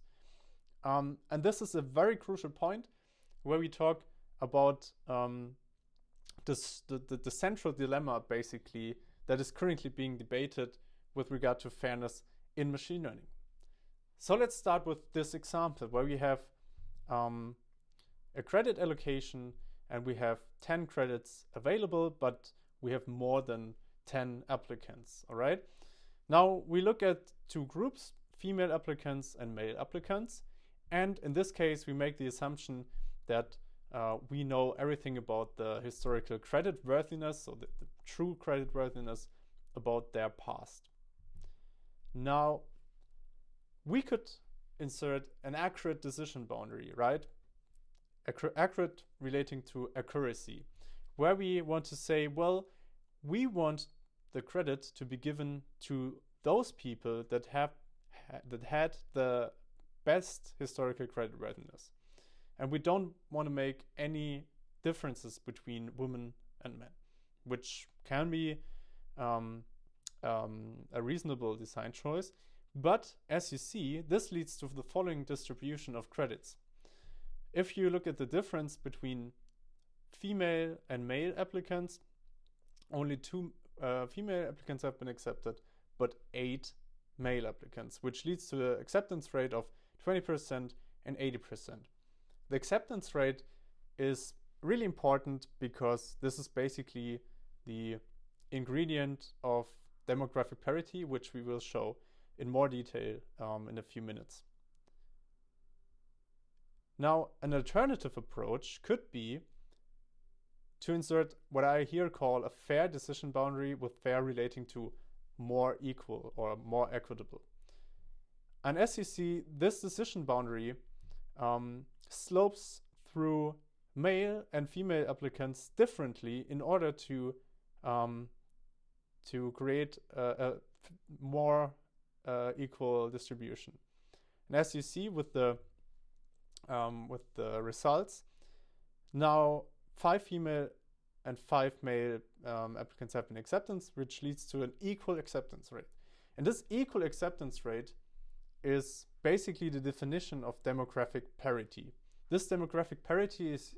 And this is a very crucial point where we talk about the central dilemma, basically, that is currently being debated with regard to fairness in machine learning. So let's start with this example where we have a credit allocation and we have 10 credits available, but we have more than 10 applicants, all right? Now we look at two groups, female applicants and male applicants. And in this case, we make the assumption that we know everything about the historical credit worthiness, so the true credit worthiness about their past. Now, we could insert an accurate decision boundary, right? Accurate relating to accuracy, where we want to say, well, we want the credit to be given to those people that had the best historical creditworthiness. And we don't want to make any differences between women and men, which can be a reasonable design choice. But as you see, this leads to the following distribution of credits. If you look at the difference between female and male applicants, only 2 female applicants have been accepted, but 8 male applicants, which leads to an acceptance rate of 20% and 80%. The acceptance rate is really important because this is basically the ingredient of demographic parity, which we will show in more detail in a few minutes. Now, an alternative approach could be to insert what I here call a fair decision boundary, with fair relating to more equal or more equitable. And as you see, this decision boundary slopes through male and female applicants differently in order to create a more equal distribution. And as you see with the results, now 5 female and 5 male applicants have been acceptance, which leads to an equal acceptance rate. And this equal acceptance rate is basically the definition of demographic parity. This demographic parity is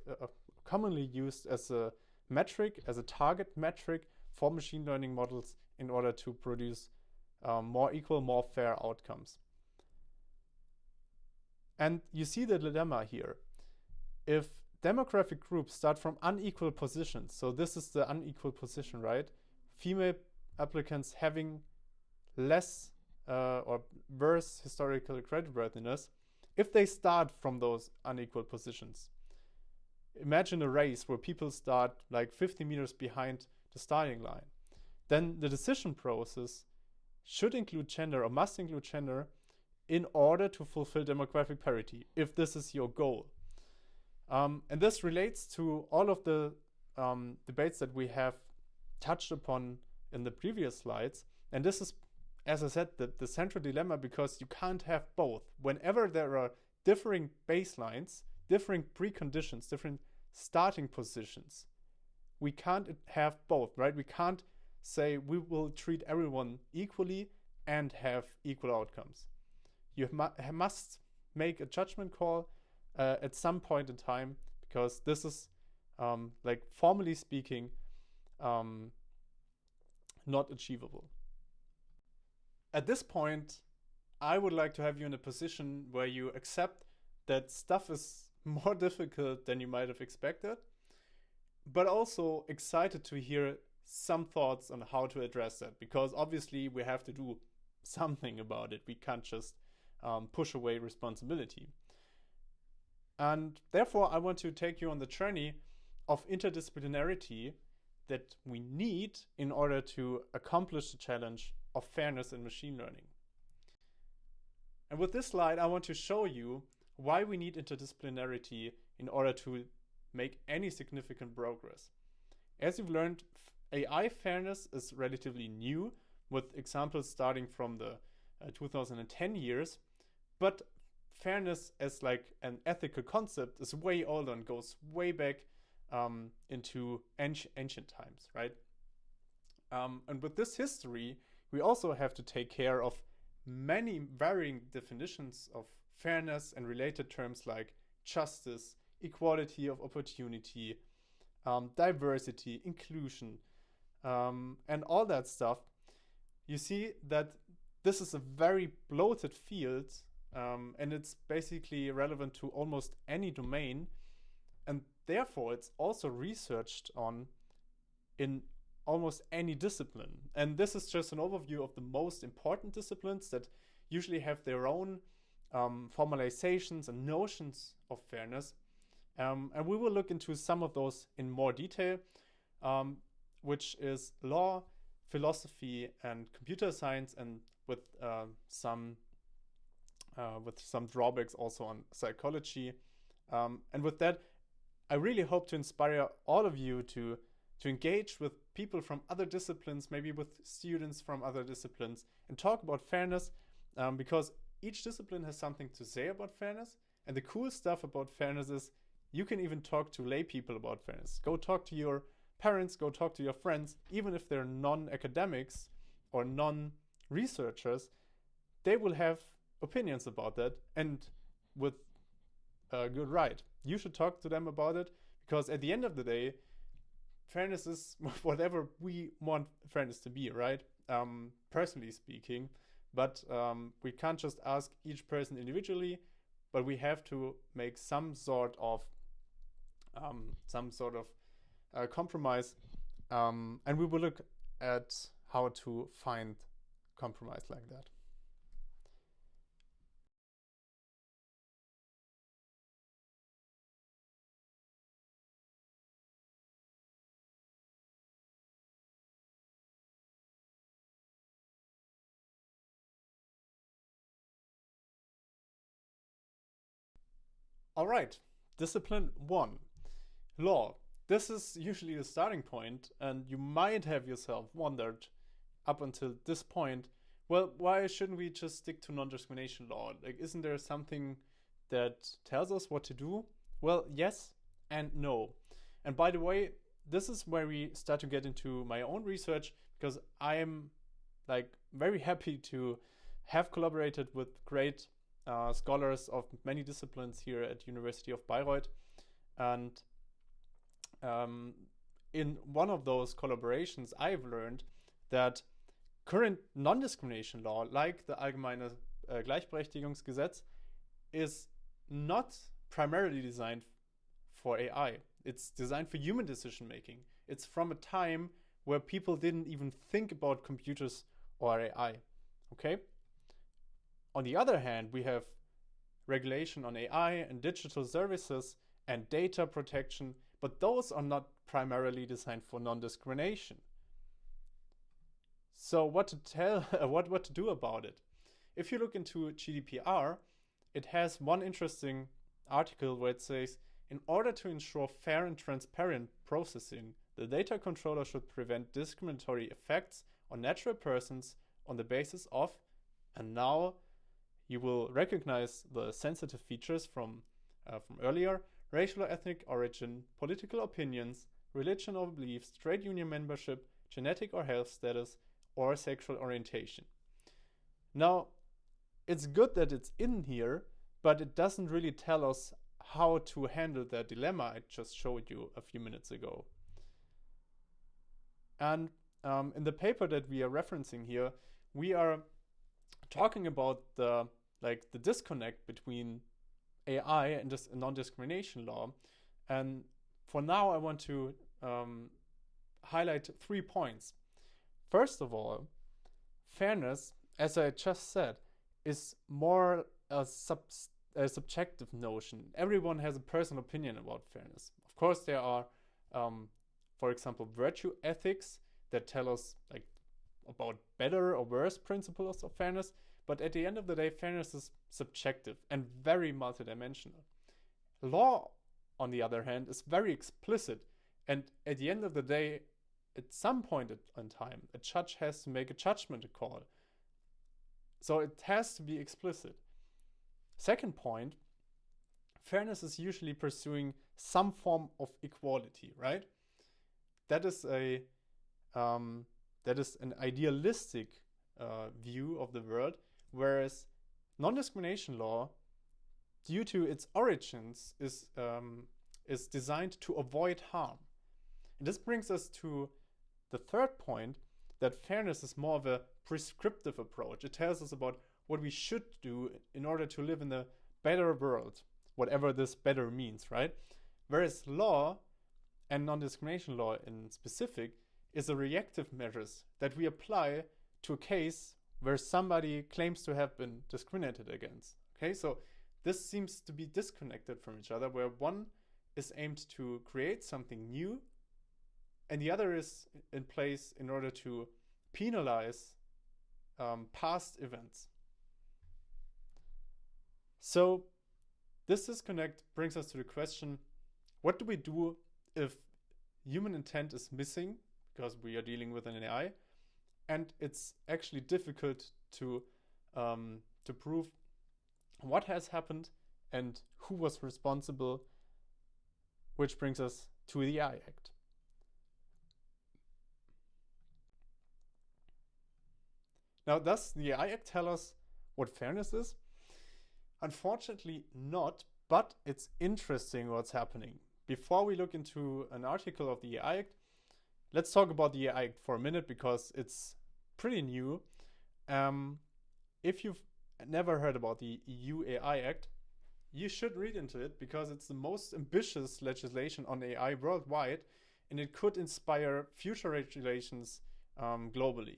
commonly used as a metric, as a target metric for machine learning models in order to produce more equal, more fair outcomes. And you see the dilemma here. If demographic groups start from unequal positions, so this is the unequal position, right? Female applicants having less or worse historical creditworthiness, if they start from those unequal positions. Imagine a race where people start like 50 meters behind the starting line. Then the decision process should include gender or must include gender in order to fulfill demographic parity, if this is your goal. And this relates to all of the debates that we have touched upon in the previous slides. And this is, as I said, the central dilemma, because you can't have both. Whenever there are differing baselines, differing preconditions, different starting positions, we can't have both, right? We can't say we will treat everyone equally and have equal outcomes. You must make a judgment call at some point in time, because this is, like formally speaking, not achievable. At this point, I would like to have you in a position where you accept that stuff is more difficult than you might have expected, but also excited to hear some thoughts on how to address that, because obviously we have to do something about it. We can't just push away responsibility. And therefore, I want to take you on the journey of interdisciplinarity that we need in order to accomplish the challenge of fairness in machine learning. And with this slide, I want to show you why we need interdisciplinarity in order to make any significant progress. As you've learned, AI fairness is relatively new, with examples starting from the 2010 years, but fairness as like an ethical concept is way older and goes way back into ancient times, right? And with this history, we also have to take care of many varying definitions of fairness and related terms like justice, equality of opportunity, diversity, inclusion, and all that stuff. You see that this is a very bloated field, and it's basically relevant to almost any domain, and therefore it's also researched on in almost any discipline. And this is just an overview of the most important disciplines that usually have their own formalizations and notions of fairness. And we will look into some of those in more detail, which is law, philosophy, and computer science, and with some drawbacks also on psychology. And with that, I really hope to inspire all of you to engage with people from other disciplines, maybe with students from other disciplines, and talk about fairness, because each discipline has something to say about fairness. And the cool stuff about fairness is you can even talk to lay people about fairness. Go talk to your parents, go talk to your friends, even if they're non-academics or non-researchers, they will have opinions about that, and with a good right. You should talk to them about it, because at the end of the day, fairness is whatever we want fairness to be, right? Personally speaking, but we can't just ask each person individually, but we have to make some sort of compromise, and we will look at how to find compromise like that. All right, discipline 1, law. This is usually the starting point, and you might have yourself wondered up until this point, well, why shouldn't we just stick to non-discrimination law? Like, isn't there something that tells us what to do? Well, yes and no. And by the way, this is where we start to get into my own research, because I am like very happy to have collaborated with great scholars of many disciplines here at University of Bayreuth. And in one of those collaborations, I've learned that current non-discrimination law, like the Allgemeine Gleichberechtigungsgesetz, is not primarily designed for AI. It's designed for human decision making. It's from a time where people didn't even think about computers or AI. Okay? On the other hand, we have regulation on AI and digital services and data protection, but those are not primarily designed for non-discrimination. So what to do about it? If you look into GDPR, it has one interesting article where it says, in order to ensure fair and transparent processing, the data controller should prevent discriminatory effects on natural persons on the basis of, and now you will recognize the sensitive features from earlier, racial or ethnic origin, political opinions, religion or beliefs, trade union membership, genetic or health status, or sexual orientation. Now, it's good that it's in here, but it doesn't really tell us how to handle that dilemma I just showed you a few minutes ago. And in the paper that we are referencing here, we are talking about the disconnect between AI and this non-discrimination law. And for now, I want to highlight 3 points. First of all, fairness, as I just said, is more a subjective notion. Everyone has a personal opinion about fairness. Of course, there are, for example, virtue ethics that tell us about better or worse principles of fairness. But at the end of the day, fairness is subjective and very multidimensional. Law, on the other hand, is very explicit. And at the end of the day, at some point in time, a judge has to make a judgment call. So it has to be explicit. Second point, fairness is usually pursuing some form of equality, right? That is an idealistic view of the world, whereas non-discrimination law, due to its origins, is designed to avoid harm. And this brings us to the third point, that fairness is more of a prescriptive approach. It tells us about what we should do in order to live in a better world, whatever this better means, right? Whereas law, and non-discrimination law in specific, is a reactive measures that we apply to a case where somebody claims to have been discriminated against. Okay, so this seems to be disconnected from each other, where one is aimed to create something new and the other is in place in order to penalize past events. So this disconnect brings us to the question, what do we do if human intent is missing, because we are dealing with an AI, and it's actually difficult to prove what has happened and who was responsible, which brings us to the AI Act. Now, does the AI Act tell us what fairness is? Unfortunately not, but it's interesting what's happening. Before we look into an article of the AI Act, let's talk about the AI Act for a minute, because it's pretty new. If you've never heard about the EU AI Act, you should read into it, because it's the most ambitious legislation on AI worldwide, and it could inspire future regulations globally.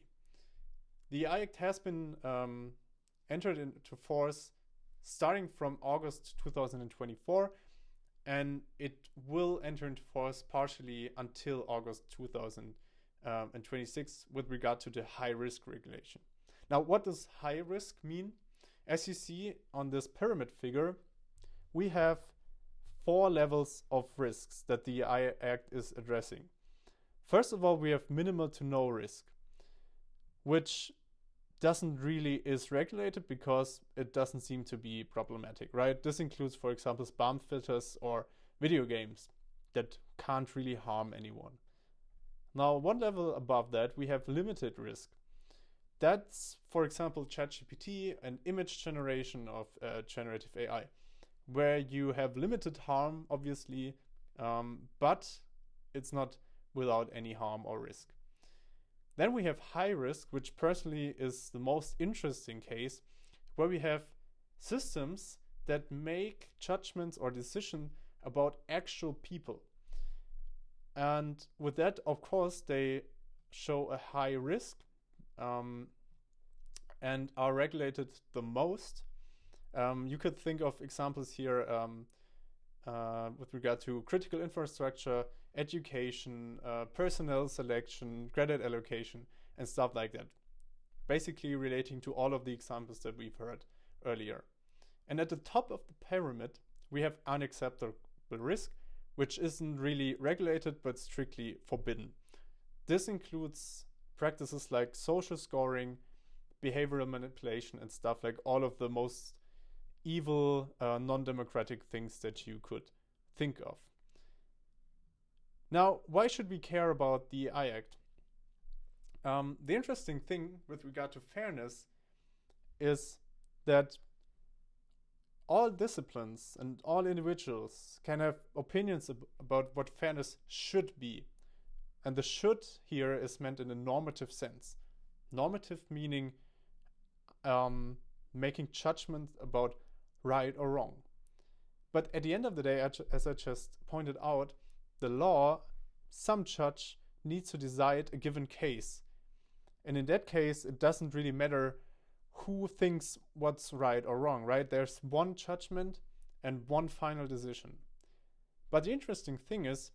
The AI Act has been entered into force starting from August 2024, and it will enter into force partially until August 2026 with regard to the high risk regulation. Now, what does high risk mean? As you see on this pyramid figure, we have 4 levels of risks that the AI Act is addressing. First of all, we have minimal to no risk, which doesn't really is regulated because it doesn't seem to be problematic, right? This includes, for example, spam filters or video games that can't really harm anyone. Now, one level above that, we have limited risk. That's, for example, ChatGPT and image generation of generative AI, where you have limited harm, obviously, but it's not without any harm or risk. Then we have high risk, which personally is the most interesting case, where we have systems that make judgments or decisions about actual people. And with that, of course, they show a high risk and are regulated the most. You could think of examples here with regard to critical infrastructure, education, personnel selection, credit allocation, and stuff like that. Basically relating to all of the examples that we've heard earlier. And at the top of the pyramid, we have unacceptable risk, which isn't really regulated but strictly forbidden. This includes practices like social scoring, behavioral manipulation, and stuff like all of the most evil, non-democratic things that you could think of. Now, why should we care about the AI Act? The interesting thing with regard to fairness is that all disciplines and all individuals can have opinions about what fairness should be. And the should here is meant in a normative sense. Normative meaning making judgment about right or wrong. But at the end of the day, as I just pointed out, the law, some judge needs to decide a given case. And in that case, it doesn't really matter who thinks what's right or wrong, right? There's one judgment and one final decision. But the interesting thing is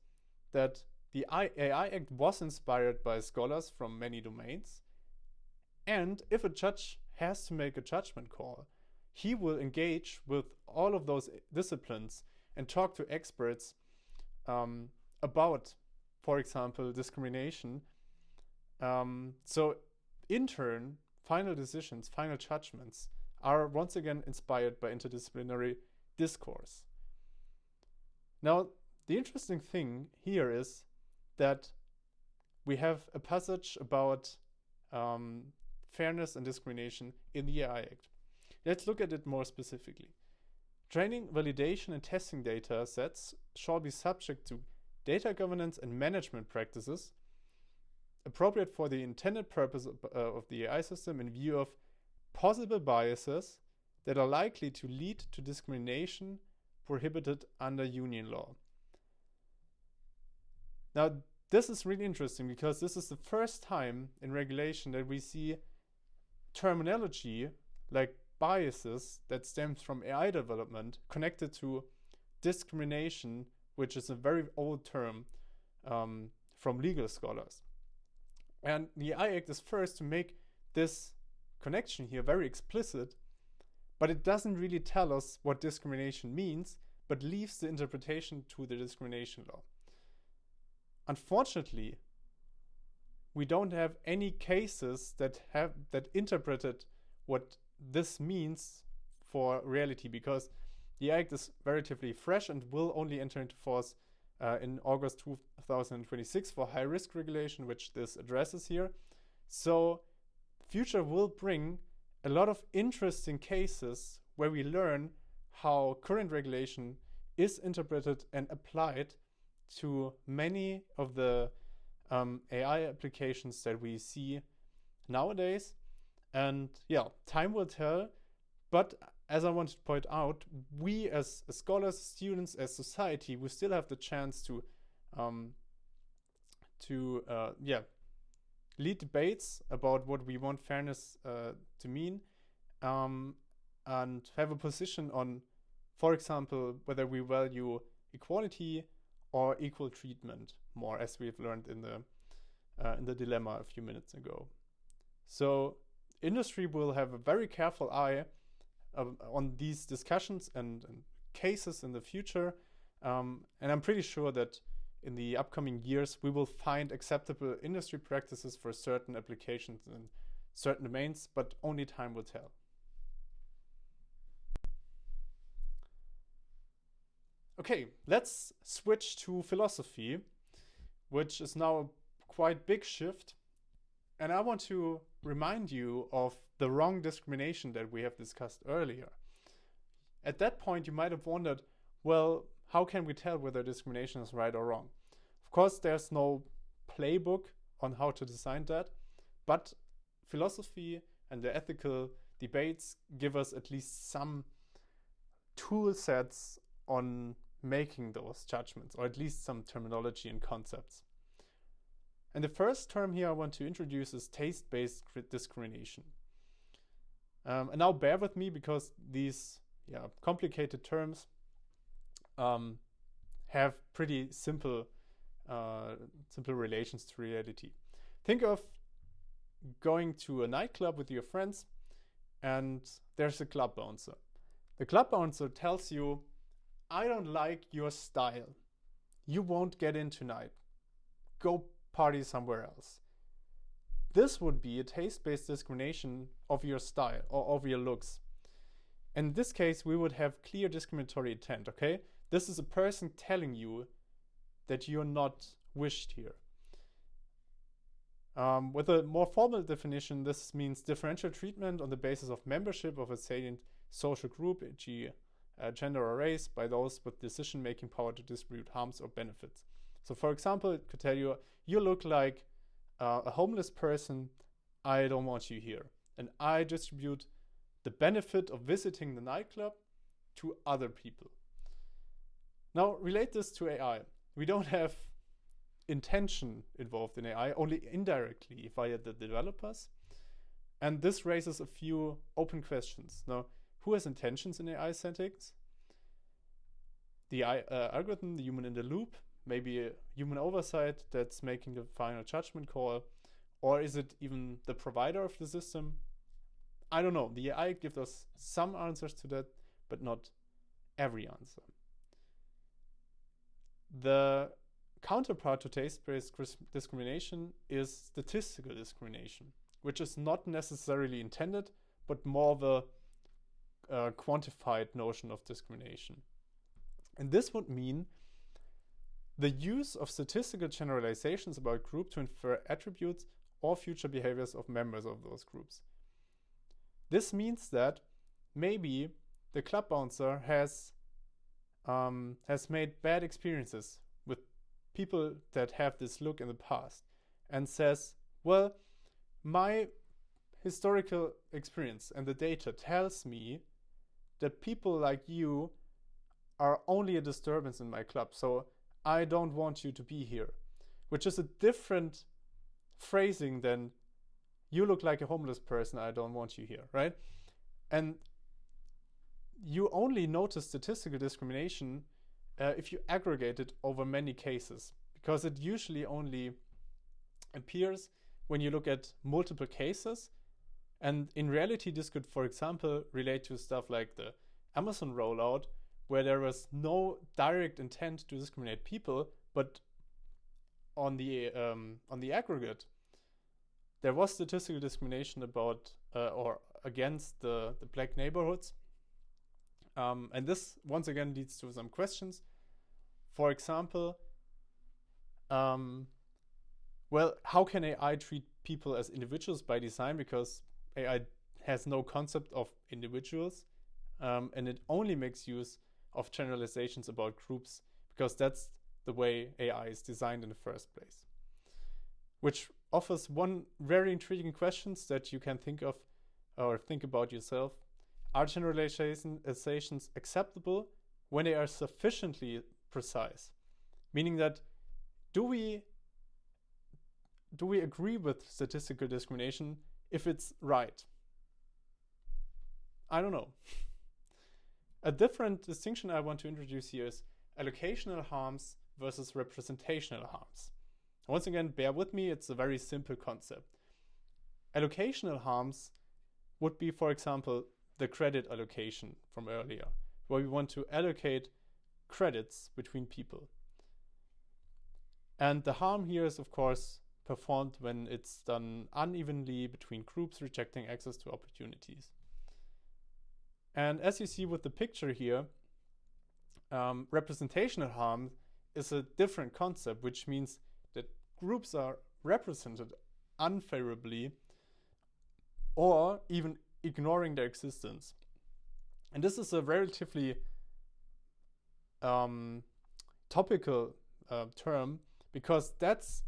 that the AI Act was inspired by scholars from many domains. And if a judge has to make a judgment call, he will engage with all of those disciplines and talk to experts about, for example, discrimination. So in turn, final decisions, final judgments are once again inspired by interdisciplinary discourse. Now, the interesting thing here is that we have a passage about fairness and discrimination in the AI Act. Let's look at it more specifically. Training, validation, and testing data sets shall be subject to data governance and management practices appropriate for the intended purpose of the AI system in view of possible biases that are likely to lead to discrimination prohibited under union law. Now, this is really interesting because this is the first time in regulation that we see terminology like biases that stems from AI development connected to discrimination, which is a very old term from legal scholars. And the AI Act is first to make this connection here very explicit, but it doesn't really tell us what discrimination means, but leaves the interpretation to the discrimination law. Unfortunately, we don't have any cases that interpreted what this means for reality, because the Act is relatively fresh and will only enter into force in August 2026 for high-risk regulation, which this addresses here. So future will bring a lot of interesting cases where we learn how current regulation is interpreted and applied to many of the AI applications that we see nowadays. And yeah, time will tell. But as I wanted to point out, we as scholars, students, as society, we still have the chance to lead debates about what we want fairness to mean, and have a position on, for example, whether we value equality or equal treatment more, as we've learned in the dilemma a few minutes ago. So industry will have a very careful eye on these discussions and cases in the future, and I'm pretty sure that in the upcoming years we will find acceptable industry practices for certain applications in certain domains, but only time will tell. Okay, let's switch to philosophy, which is now a quite big shift. And I want to remind you of the wrong discrimination that we have discussed earlier. At that point, you might have wondered, well, how can we tell whether discrimination is right or wrong? Of course, there's no playbook on how to design that, but philosophy and the ethical debates give us at least some tool sets on making those judgments, or at least some terminology and concepts. And the first term here I want to introduce is taste-based discrimination. And now bear with me, because these complicated terms have pretty simple relations to reality. Think of going to a nightclub with your friends, and there's a club bouncer. The club bouncer tells you, I don't like your style. You won't get in tonight. Go party somewhere else. This would be a taste-based discrimination of your style or of your looks. In this case, we would have clear discriminatory intent, okay? This is a person telling you that you're not wished here. With a more formal definition, this means differential treatment on the basis of membership of a salient social group, e.g. gender or race by those with decision-making power to distribute harms or benefits. So for example, it could tell you, you look like a homeless person, I don't want you here. And I distribute the benefit of visiting the nightclub to other people. Now relate this to AI. We don't have intention involved in AI, only indirectly via the developers. And this raises a few open questions. Now, who has intentions in AI settings? The algorithm, the human in the loop, maybe a human oversight that's making the final judgment call, or is it even the provider of the system? I don't know. The AI gives us some answers to that, but not every answer. The counterpart to taste-based discrimination is statistical discrimination, which is not necessarily intended, but more of a quantified notion of discrimination. And this would mean the use of statistical generalizations about a group to infer attributes or future behaviors of members of those groups. This means that maybe the club bouncer has made bad experiences with people that have this look in the past and says, well, my historical experience and the data tells me that people like you are only a disturbance in my club, so I don't want you to be here, which is a different phrasing than you look like a homeless person, I don't want you here, right? And you only notice statistical discrimination if you aggregate it over many cases, because it usually only appears when you look at multiple cases. And in reality, this could, for example, relate to stuff like the Amazon rollout, where there was no direct intent to discriminate people, but on the aggregate, there was statistical discrimination about or against the black neighborhoods. And this, once again, leads to some questions. For example, well, how can AI treat people as individuals by design? Because AI has no concept of individuals, and it only makes use of generalizations about groups, because that's the way AI is designed in the first place. Which offers one very intriguing questions that you can think of or think about yourself. Are generalizations acceptable when they are sufficiently precise? Meaning that, do we agree with statistical discrimination if it's right? I don't know. A different distinction I want to introduce here is allocational harms versus representational harms. Once again, bear with me, it's a very simple concept. Allocational harms would be, for example, the credit allocation from earlier, where we want to allocate credits between people. And the harm here is, of course, performed when it's done unevenly between groups rejecting access to opportunities. And as you see with the picture here, representational harm is a different concept, which means that groups are represented unfavorably or even ignoring their existence. And this is a relatively topical term, because that's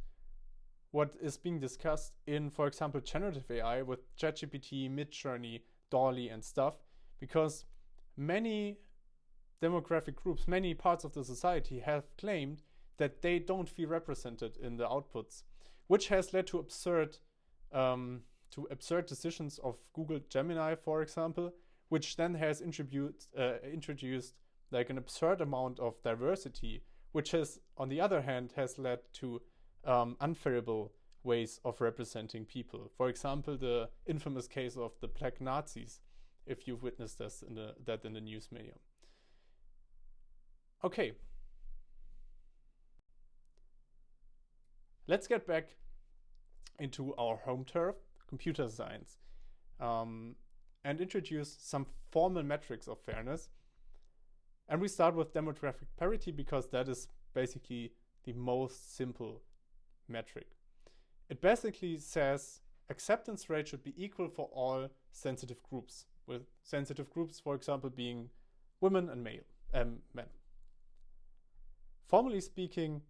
what is being discussed in, for example, generative AI with ChatGPT, Midjourney, DALL-E and stuff, because many demographic groups, many parts of the society have claimed that they don't feel represented in the outputs, which has led to absurd decisions of Google Gemini, for example, which then has introduced like an absurd amount of diversity, which has, on the other hand, has led to unfavorable ways of representing people. For example, the infamous case of the Black Nazis, if you've witnessed this that in the news media. Okay. Let's get back into our home turf, computer science, and introduce some formal metrics of fairness. And we start with demographic parity, because that is basically the most simple metric. It basically says acceptance rate should be equal for all sensitive groups, with sensitive groups, for example, being women and men. Formally speaking,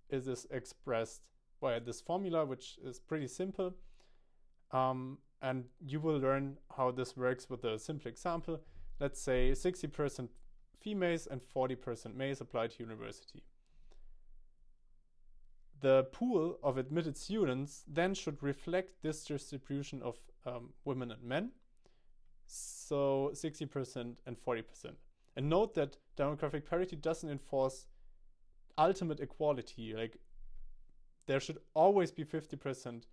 it is expressed via this formula, which is pretty simple. And you will learn how this works with a simple example. Let's say 60% females and 40% males apply to university. The pool of admitted students then should reflect this distribution of women and men. So 60% and 40%. And note that demographic parity doesn't enforce ultimate equality. Like, there should always be 50%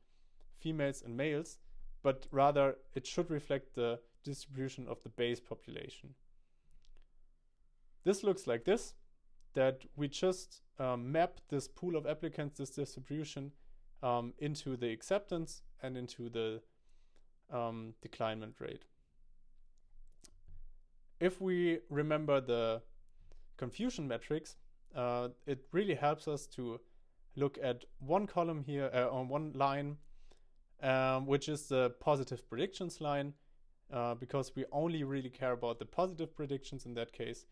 females and males, but rather it should reflect the distribution of the base population. This looks like this, that we just map this pool of applicants, this distribution, into the acceptance and into the declinement rate. If we remember the confusion metrics, it really helps us to look at one column here, on one line, which is the positive predictions line, because we only really care about the positive predictions in that case.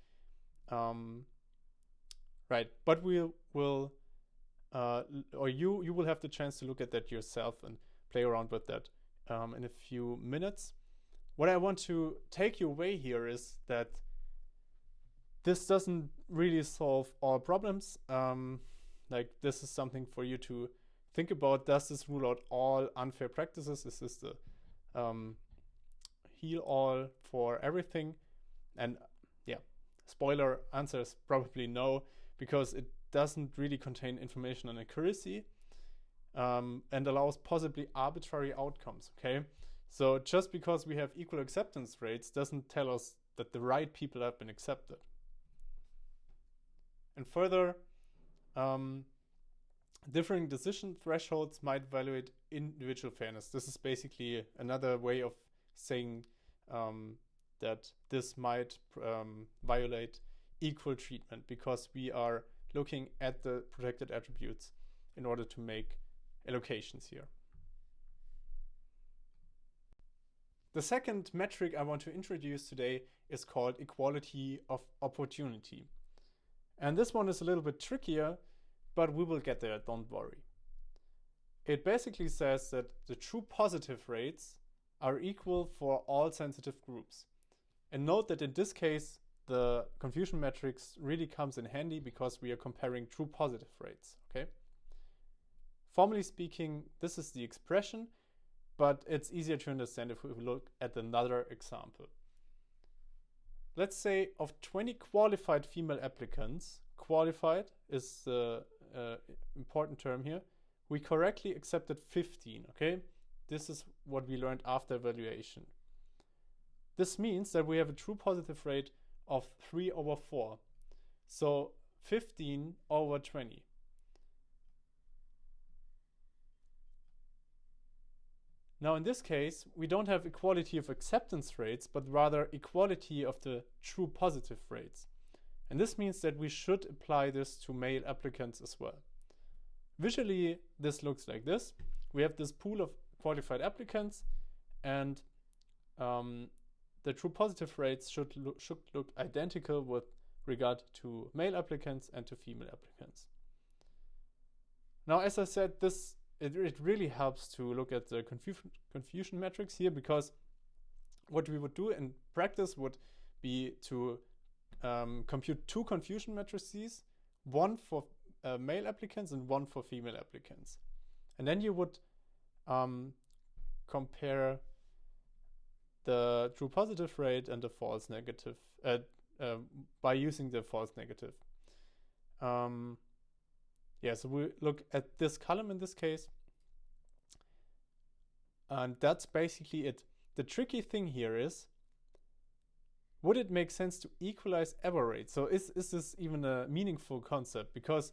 Right, but we will, or you will have the chance to look at that yourself and play around with that in a few minutes. What I want to take you away here is that this doesn't really solve all problems. Like, this is something for you to think about. Does this rule out all unfair practices? Is this the heal all for everything? And yeah, spoiler answer is probably no, because it doesn't really contain information on accuracy and allows possibly arbitrary outcomes, okay? So just because we have equal acceptance rates doesn't tell us that the right people have been accepted. And further, differing decision thresholds might evaluate individual fairness. This is basically another way of saying that this might violate equal treatment, because we are looking at the protected attributes in order to make allocations here. The second metric I want to introduce today is called equality of opportunity. And this one is a little bit trickier, but we will get there, don't worry. It basically says that the true positive rates are equal for all sensitive groups. And note that in this case, the confusion matrix really comes in handy because we are comparing true positive rates, okay? Formally speaking, this is the expression, but it's easier to understand if we look at another example. Let's say of 20 qualified female applicants, qualified is the important term here, we correctly accepted 15, okay? This is what we learned after evaluation. This means that we have a true positive rate of 3/4. So 15/20. Now in this case, we don't have equality of acceptance rates, but rather equality of the true positive rates. And this means that we should apply this to male applicants as well. Visually, this looks like this. We have this pool of qualified applicants, and the true positive rates should look identical with regard to male applicants and to female applicants. Now, as I said, it really helps to look at the confusion metrics here, because what we would do in practice would be to compute two confusion matrices, one for male applicants and one for female applicants. And then you would compare the true positive rate and the false negative by using the false negative. So we look at this column in this case, and that's basically it. The tricky thing here is, would it make sense to equalize error rate? So is this even a meaningful concept? Because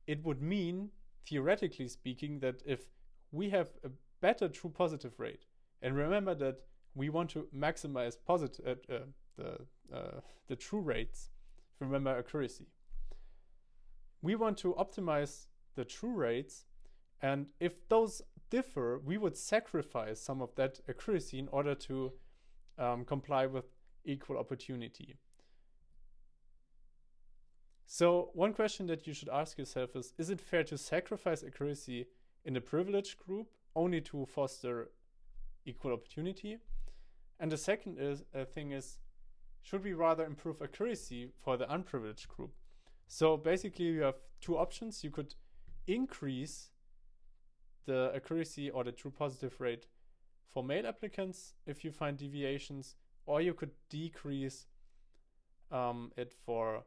it would mean, theoretically speaking, that if we have a better true positive rate, and remember that we want to maximize the true rates, if you remember accuracy. We want to optimize the true rates, and if those differ, we would sacrifice some of that accuracy in order to comply with equal opportunity. So one question that you should ask yourself is it fair to sacrifice accuracy in the privileged group only to foster equal opportunity? And the second thing is, should we rather improve accuracy for the unprivileged group? So basically you have two options. You could increase the accuracy or the true positive rate for male applicants if you find deviations, or you could decrease it for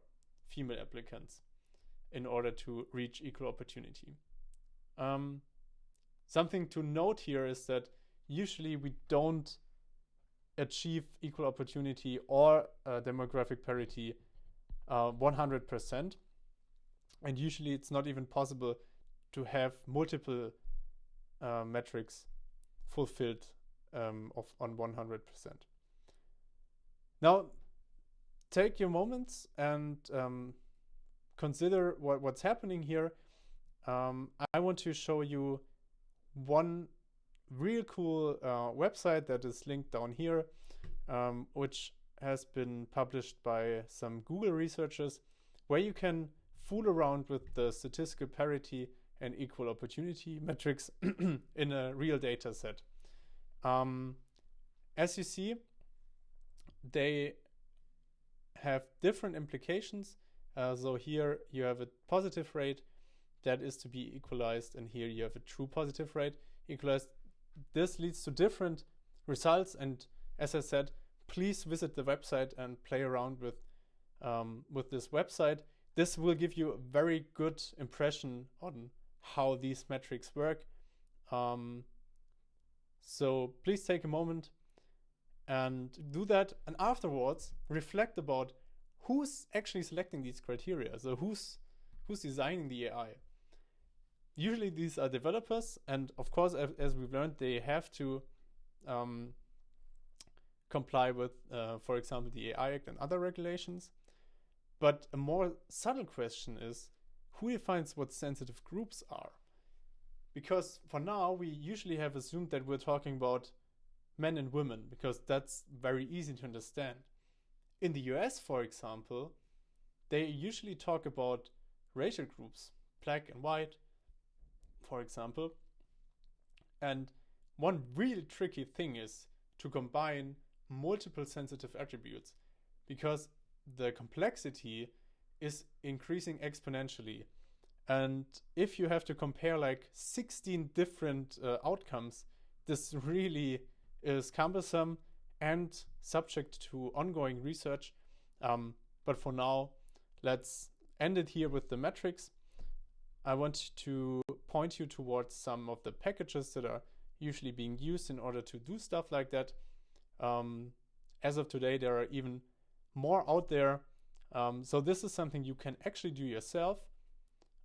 female applicants in order to reach equal opportunity. Something to note here is that usually we don't achieve equal opportunity or demographic parity 100%. And usually it's not even possible to have multiple metrics fulfilled on 100%. Now, take your moments and consider what's happening here. I want to show you one real cool website that is linked down here, which has been published by some Google researchers, where you can fool around with the statistical parity and equal opportunity metrics in a real data set. As you see, they have different implications. So here you have a positive rate that is to be equalized, and here you have a true positive rate equalized. This leads to different results, and as I said, please visit the website and play around with this website. This will give you a very good impression on how these metrics work. So please take a moment and do that, and afterwards reflect about who's actually selecting these criteria. So who's designing the AI? Usually these are developers, and of course, as we've learned, they have to comply with, for example, the AI Act and other regulations. But a more subtle question is, who defines what sensitive groups are? Because for now, we usually have assumed that we're talking about men and women, because that's very easy to understand. In the US, for example, they usually talk about racial groups, black and white, for example. And one really tricky thing is to combine multiple sensitive attributes, because the complexity is increasing exponentially. And if you have to compare like 16 different outcomes, this really is cumbersome and subject to ongoing research. But for now, let's end it here with the metrics. I want to point you towards some of the packages that are usually being used in order to do stuff like that. As of today, there are even more out there. So this is something you can actually do yourself.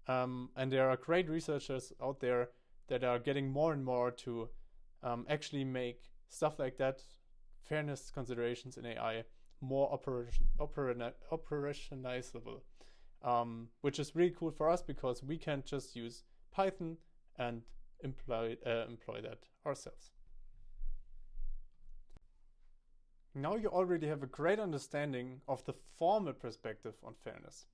And there are great researchers out there that are getting more and more to actually make stuff like that, fairness considerations in AI, more operationalizable, which is really cool for us because we can just use Python and employ that ourselves. Now you already have a great understanding of the formal perspective on fairness.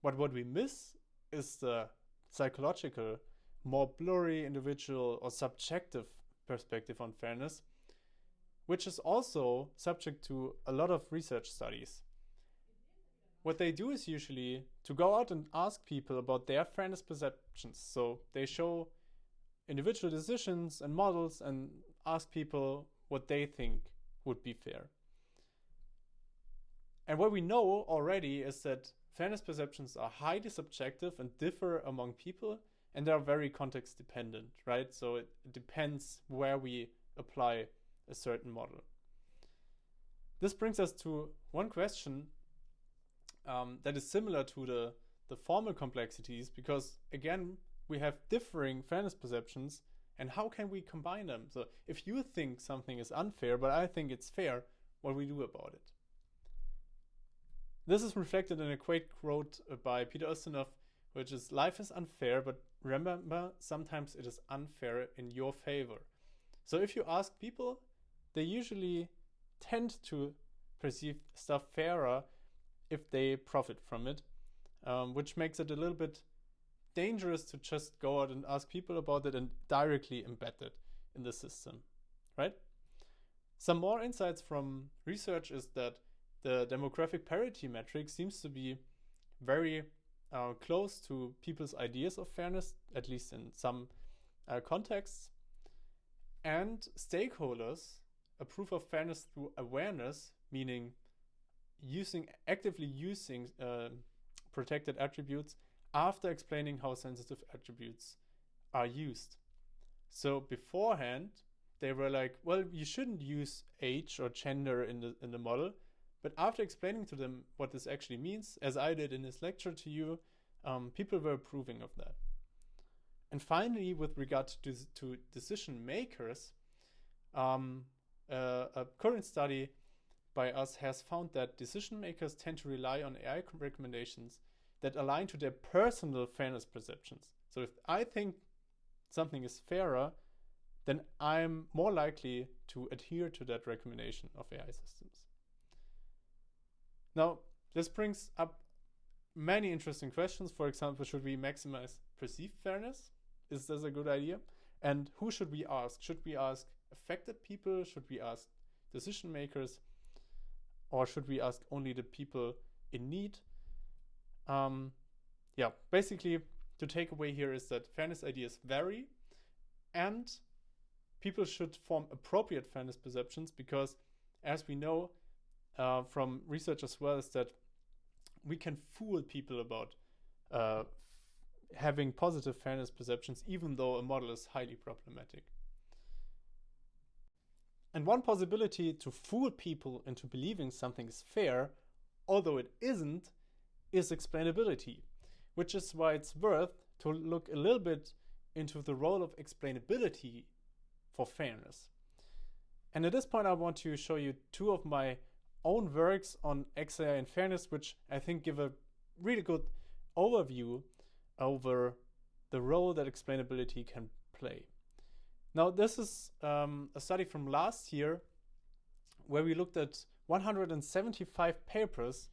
But what we miss is the psychological, more blurry, individual or subjective perspective on fairness, which is also subject to a lot of research studies. What they do is usually to go out and ask people about their fairness perceptions. So they show individual decisions and models and ask people what they think would be fair. And what we know already is that fairness perceptions are highly subjective and differ among people, and they are very context dependent, right? So it depends where we apply a certain model. This brings us to one question that is similar to the formal complexities, because again, we have differing fairness perceptions, and how can we combine them? So if you think something is unfair, but I think it's fair, what do we do about it? This is reflected in a great quote by Peter Ustinov, which is, "Life is unfair, but remember, sometimes it is unfair in your favor." So if you ask people, they usually tend to perceive stuff fairer if they profit from it. which makes it a little bit dangerous to just go out and ask people about it and directly embed it in the system, right? Some more insights from research is that the demographic parity metric seems to be very close to people's ideas of fairness, at least in some contexts. And stakeholders approve of fairness through awareness, meaning actively using protected attributes after explaining how sensitive attributes are used. So beforehand, they were like, well, you shouldn't use age or gender in the model. But after explaining to them what this actually means, as I did in this lecture to you, people were approving of that. And finally, with regard to decision makers, a current study by us has found that decision makers tend to rely on AI recommendations that align to their personal fairness perceptions. So if I think something is fairer, then I'm more likely to adhere to that recommendation of AI systems. Now, this brings up many interesting questions. For example, should we maximize perceived fairness? Is this a good idea? And who should we ask? Should we ask affected people? Should we ask decision makers? Or should we ask only the people in need? Basically, the takeaway here is that fairness ideas vary, and people should form appropriate fairness perceptions because, as we know from research as well, is that we can fool people about having positive fairness perceptions, even though a model is highly problematic. And one possibility to fool people into believing something is fair, although it isn't, is explainability, which is why it's worth to look a little bit into the role of explainability for fairness. And at this point, I want to show you two of my own works on XAI and fairness, which I think give a really good overview over the role that explainability can play. Now, this is a study from last year where we looked at 175 papers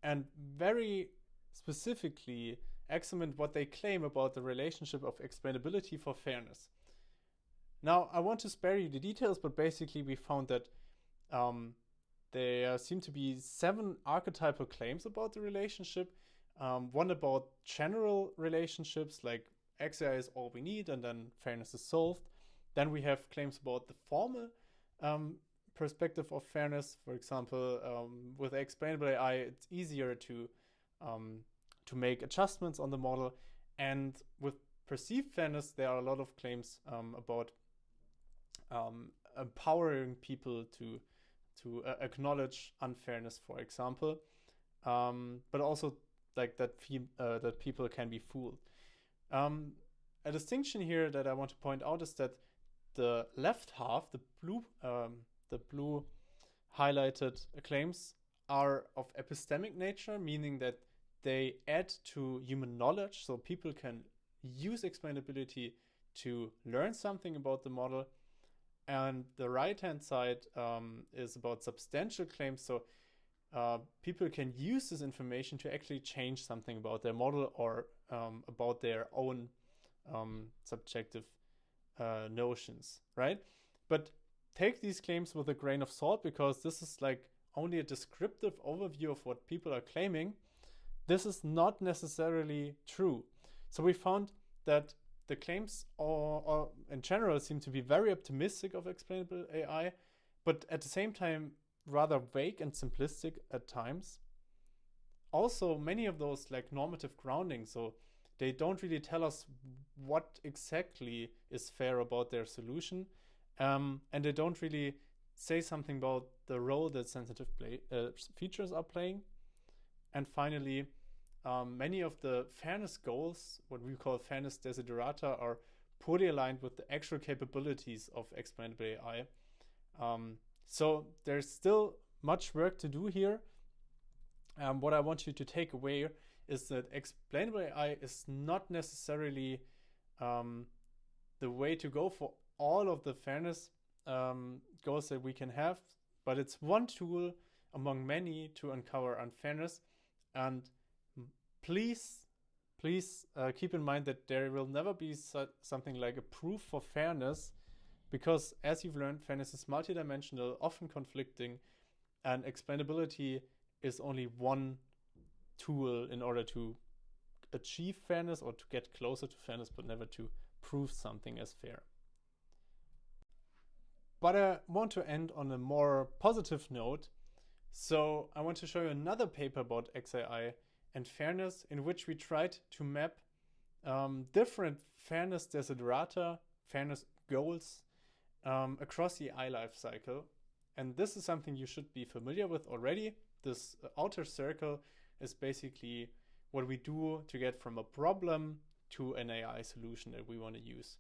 and very specifically examined what they claim about the relationship of explainability for fairness. Now, I want to spare you the details, but basically we found that there seem to be 7 archetypal claims about the relationship. One about general relationships, like XAI is all we need, and then fairness is solved. Then we have claims about the formal perspective of fairness. For example, with explainable AI, it's easier to make adjustments on the model. And with perceived fairness, there are a lot of claims about empowering people to acknowledge unfairness, for example, but also like that people can be fooled. A distinction here that I want to point out is that the left half, the blue highlighted claims, are of epistemic nature, meaning that they add to human knowledge, so people can use explainability to learn something about the model. And the right-hand side is about substantial claims, so people can use this information to actually change something about their model or about their own subjective notions, right? But take these claims with a grain of salt, because this is like only a descriptive overview of what people are claiming. This is not necessarily true. So we found that the claims or in general seem to be very optimistic of explainable AI, but at the same time rather vague and simplistic at times. Also, many of those lack normative grounding, so they don't really tell us what exactly is fair about their solution, and they don't really say something about the role that sensitive features are playing. And finally, many of the fairness goals, what we call fairness desiderata, are poorly aligned with the actual capabilities of explainable AI. So there's still much work to do here. What I want you to take away is that explainable AI is not necessarily the way to go for all of the fairness goals that we can have, but it's one tool among many to uncover unfairness. And please keep in mind that there will never be something like a proof for fairness, because as you've learned, fairness is multidimensional, often conflicting, and explainability is only one tool in order to achieve fairness or to get closer to fairness, but never to prove something as fair. But I want to end on a more positive note. So I want to show you another paper about XAI and fairness, in which we tried to map different fairness desiderata, fairness goals across the AI lifecycle. And this is something you should be familiar with already. This outer circle is basically what we do to get from a problem to an AI solution that we want to use.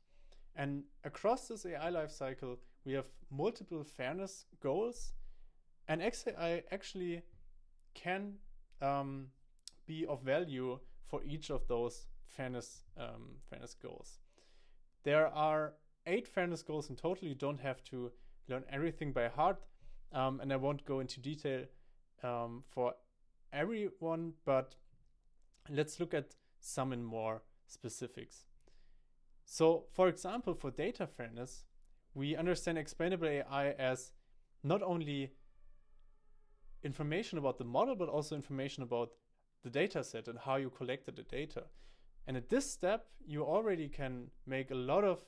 And across this AI lifecycle, we have multiple fairness goals, and XAI actually can be of value for each of those fairness goals. There are 8 fairness goals in total. You don't have to learn everything by heart, and I won't go into detail for everyone, but let's look at some in more specifics. So, for example, for data fairness, we understand explainable AI as not only information about the model, but also information about the data set and how you collected the data. And at this step, you already can make a lot of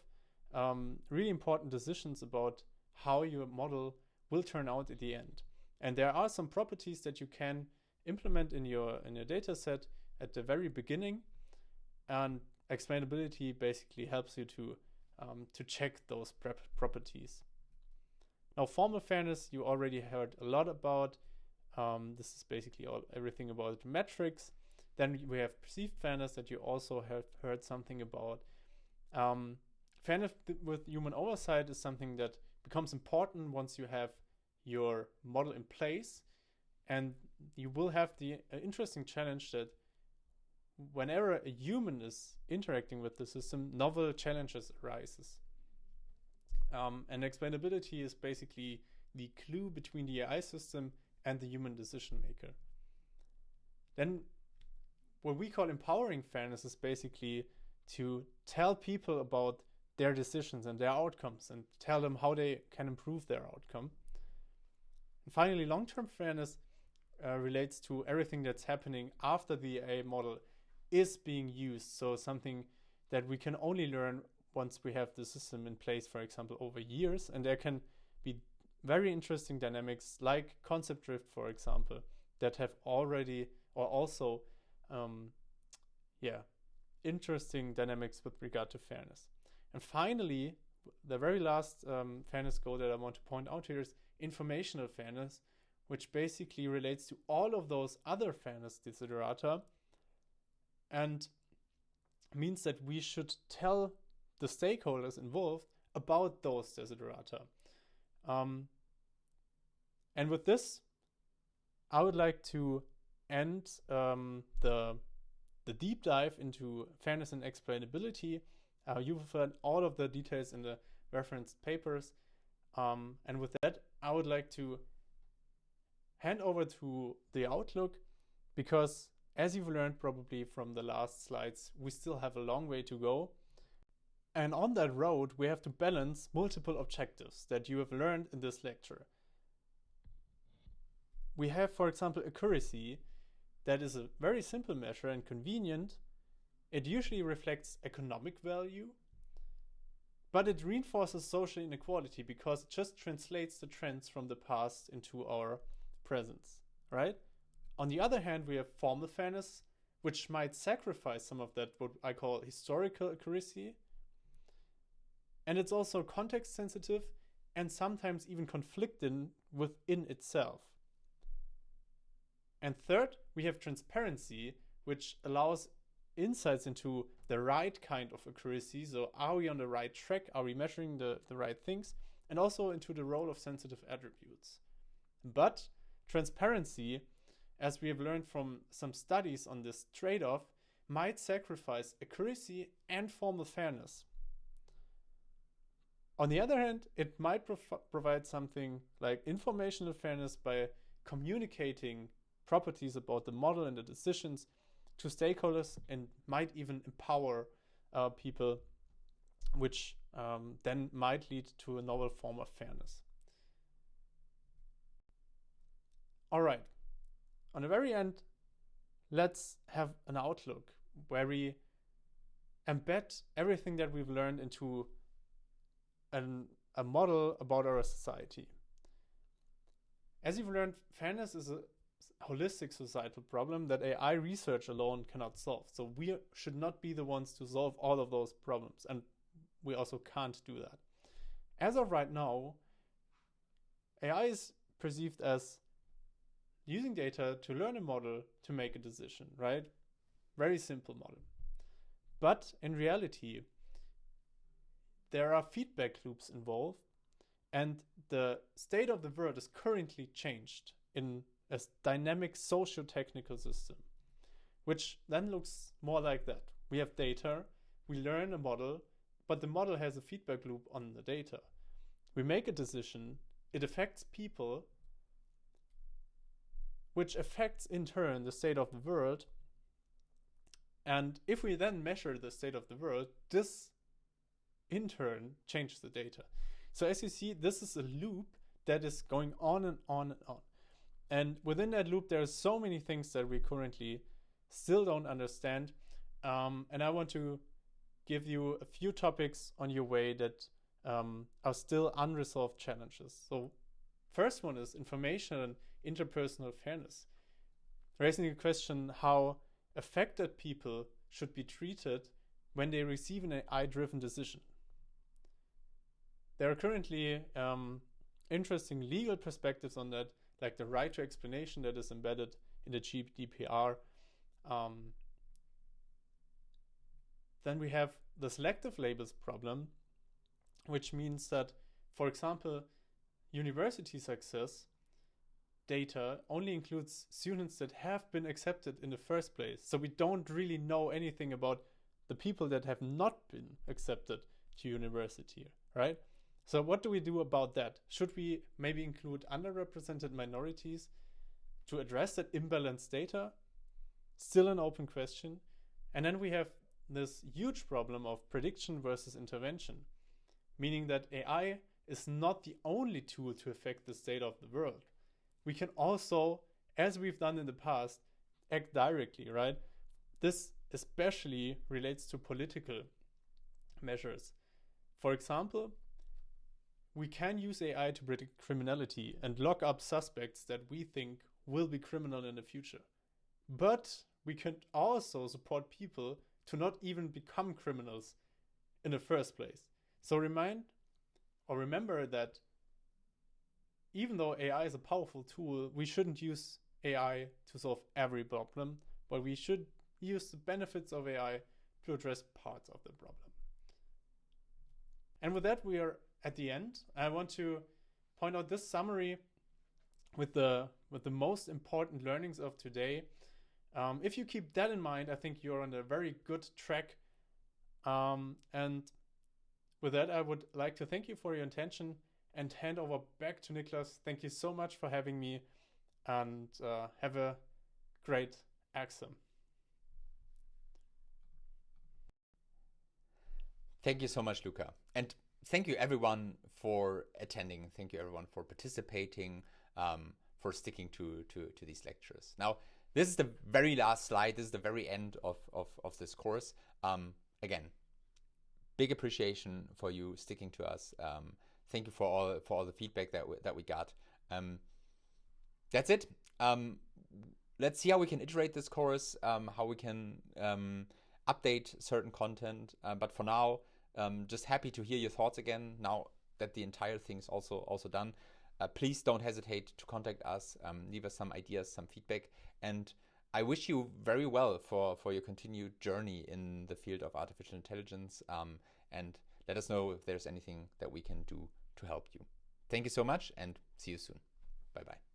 really important decisions about how your model will turn out at the end. And there are some properties that you can implement in your data set at the very beginning, and explainability basically helps you to check those properties. Now, formal fairness, you already heard a lot about. This is basically everything about metrics. Then we have perceived fairness that you also have heard something about. Fairness with human oversight is something that becomes important once you have your model in place, and you will have the interesting challenge that whenever a human is interacting with the system, novel challenges arises. And explainability is basically the glue between the AI system and the human decision maker. Then what we call empowering fairness is basically to tell people about their decisions and their outcomes and tell them how they can improve their outcome. And finally, long-term fairness relates to everything that's happening after the AI model is being used. So something that we can only learn once we have the system in place, for example, over years. And there can be very interesting dynamics like concept drift, for example, that have already or also interesting dynamics with regard to fairness. And finally, the very last fairness goal that I want to point out here is informational fairness, which basically relates to all of those other fairness desiderata and means that we should tell the stakeholders involved about those desiderata. And with this, I would like to end the deep dive into fairness and explainability. You've heard all of the details in the referenced papers. And with that, I would like to hand over to the outlook, because as you've learned probably from the last slides, we still have a long way to go. And on that road, we have to balance multiple objectives that you have learned in this lecture. We have, for example, accuracy. That is a very simple measure and convenient. It usually reflects economic value, but it reinforces social inequality because it just translates the trends from the past into our presence, right? On the other hand, we have formal fairness, which might sacrifice some of that, what I call historical accuracy. And it's also context sensitive and sometimes even conflicting within itself. And third, we have transparency, which allows insights into the right kind of accuracy. So are we on the right track? Are we measuring the right things? And also into the role of sensitive attributes. But transparency, as we have learned from some studies on this trade-off, might sacrifice accuracy and formal fairness. On the other hand, it might provide something like informational fairness by communicating properties about the model and the decisions to stakeholders and might even empower people, which then might lead to a novel form of fairness. All right, on the very end, let's have an outlook where we embed everything that we've learned into a model about our society. As you've learned, fairness is a holistic societal problem that AI research alone cannot solve. So we should not be the ones to solve all of those problems, and we also can't do that. As of right now, AI is perceived as using data to learn a model to make a decision, right? Very simple model. But in reality, there are feedback loops involved, and the state of the world is currently changed in a dynamic socio-technical system, which then looks more like that. We have data, we learn a model, but the model has a feedback loop on the data. We make a decision, it affects people, which affects in turn the state of the world. And if we then measure the state of the world, this in turn changes the data. So as you see, this is a loop that is going on and on and on. And within that loop, there are so many things that we currently still don't understand. And I want to give you a few topics on your way that are still unresolved challenges. So first one is information and interpersonal fairness, raising the question how affected people should be treated when they receive an AI-driven decision. There are currently interesting legal perspectives on that, like the right to explanation that is embedded in the GDPR. Then we have the selective labels problem, which means that, for example, university success data only includes students that have been accepted in the first place. So we don't really know anything about the people that have not been accepted to university, right? So what do we do about that? Should we maybe include underrepresented minorities to address that imbalanced data? Still an open question. And then we have this huge problem of prediction versus intervention, meaning that AI is not the only tool to affect the state of the world. We can also, as we've done in the past, act directly, right? This especially relates to political measures. For example, we can use AI to predict criminality and lock up suspects that we think will be criminal in the future. But we can also support people to not even become criminals in the first place. So remember that even though AI is a powerful tool, we shouldn't use AI to solve every problem, but we should use the benefits of AI to address parts of the problem. And with that, we are at the end. I want to point out this summary with the most important learnings of today. If you keep that in mind, I think you're on a very good track. And with that, I would like to thank you for your attention and hand over back to Niklas. Thank you so much for having me, and have a great exam. Thank you so much, Luca. And thank you everyone for attending. Thank you everyone for participating, for sticking to these lectures. Now, this is the very last slide. This is the very end of this course. Again, big appreciation for you sticking to us. Thank you for all the feedback that we got. That's it. Let's see how we can iterate this course, how we can update certain content. But for now, just happy to hear your thoughts again. Now that the entire thing is also done, please don't hesitate to contact us. Leave us some ideas, some feedback, and I wish you very well for your continued journey in the field of artificial intelligence. And let us know if there's anything that we can do to help you. Thank you so much, and see you soon. Bye-bye.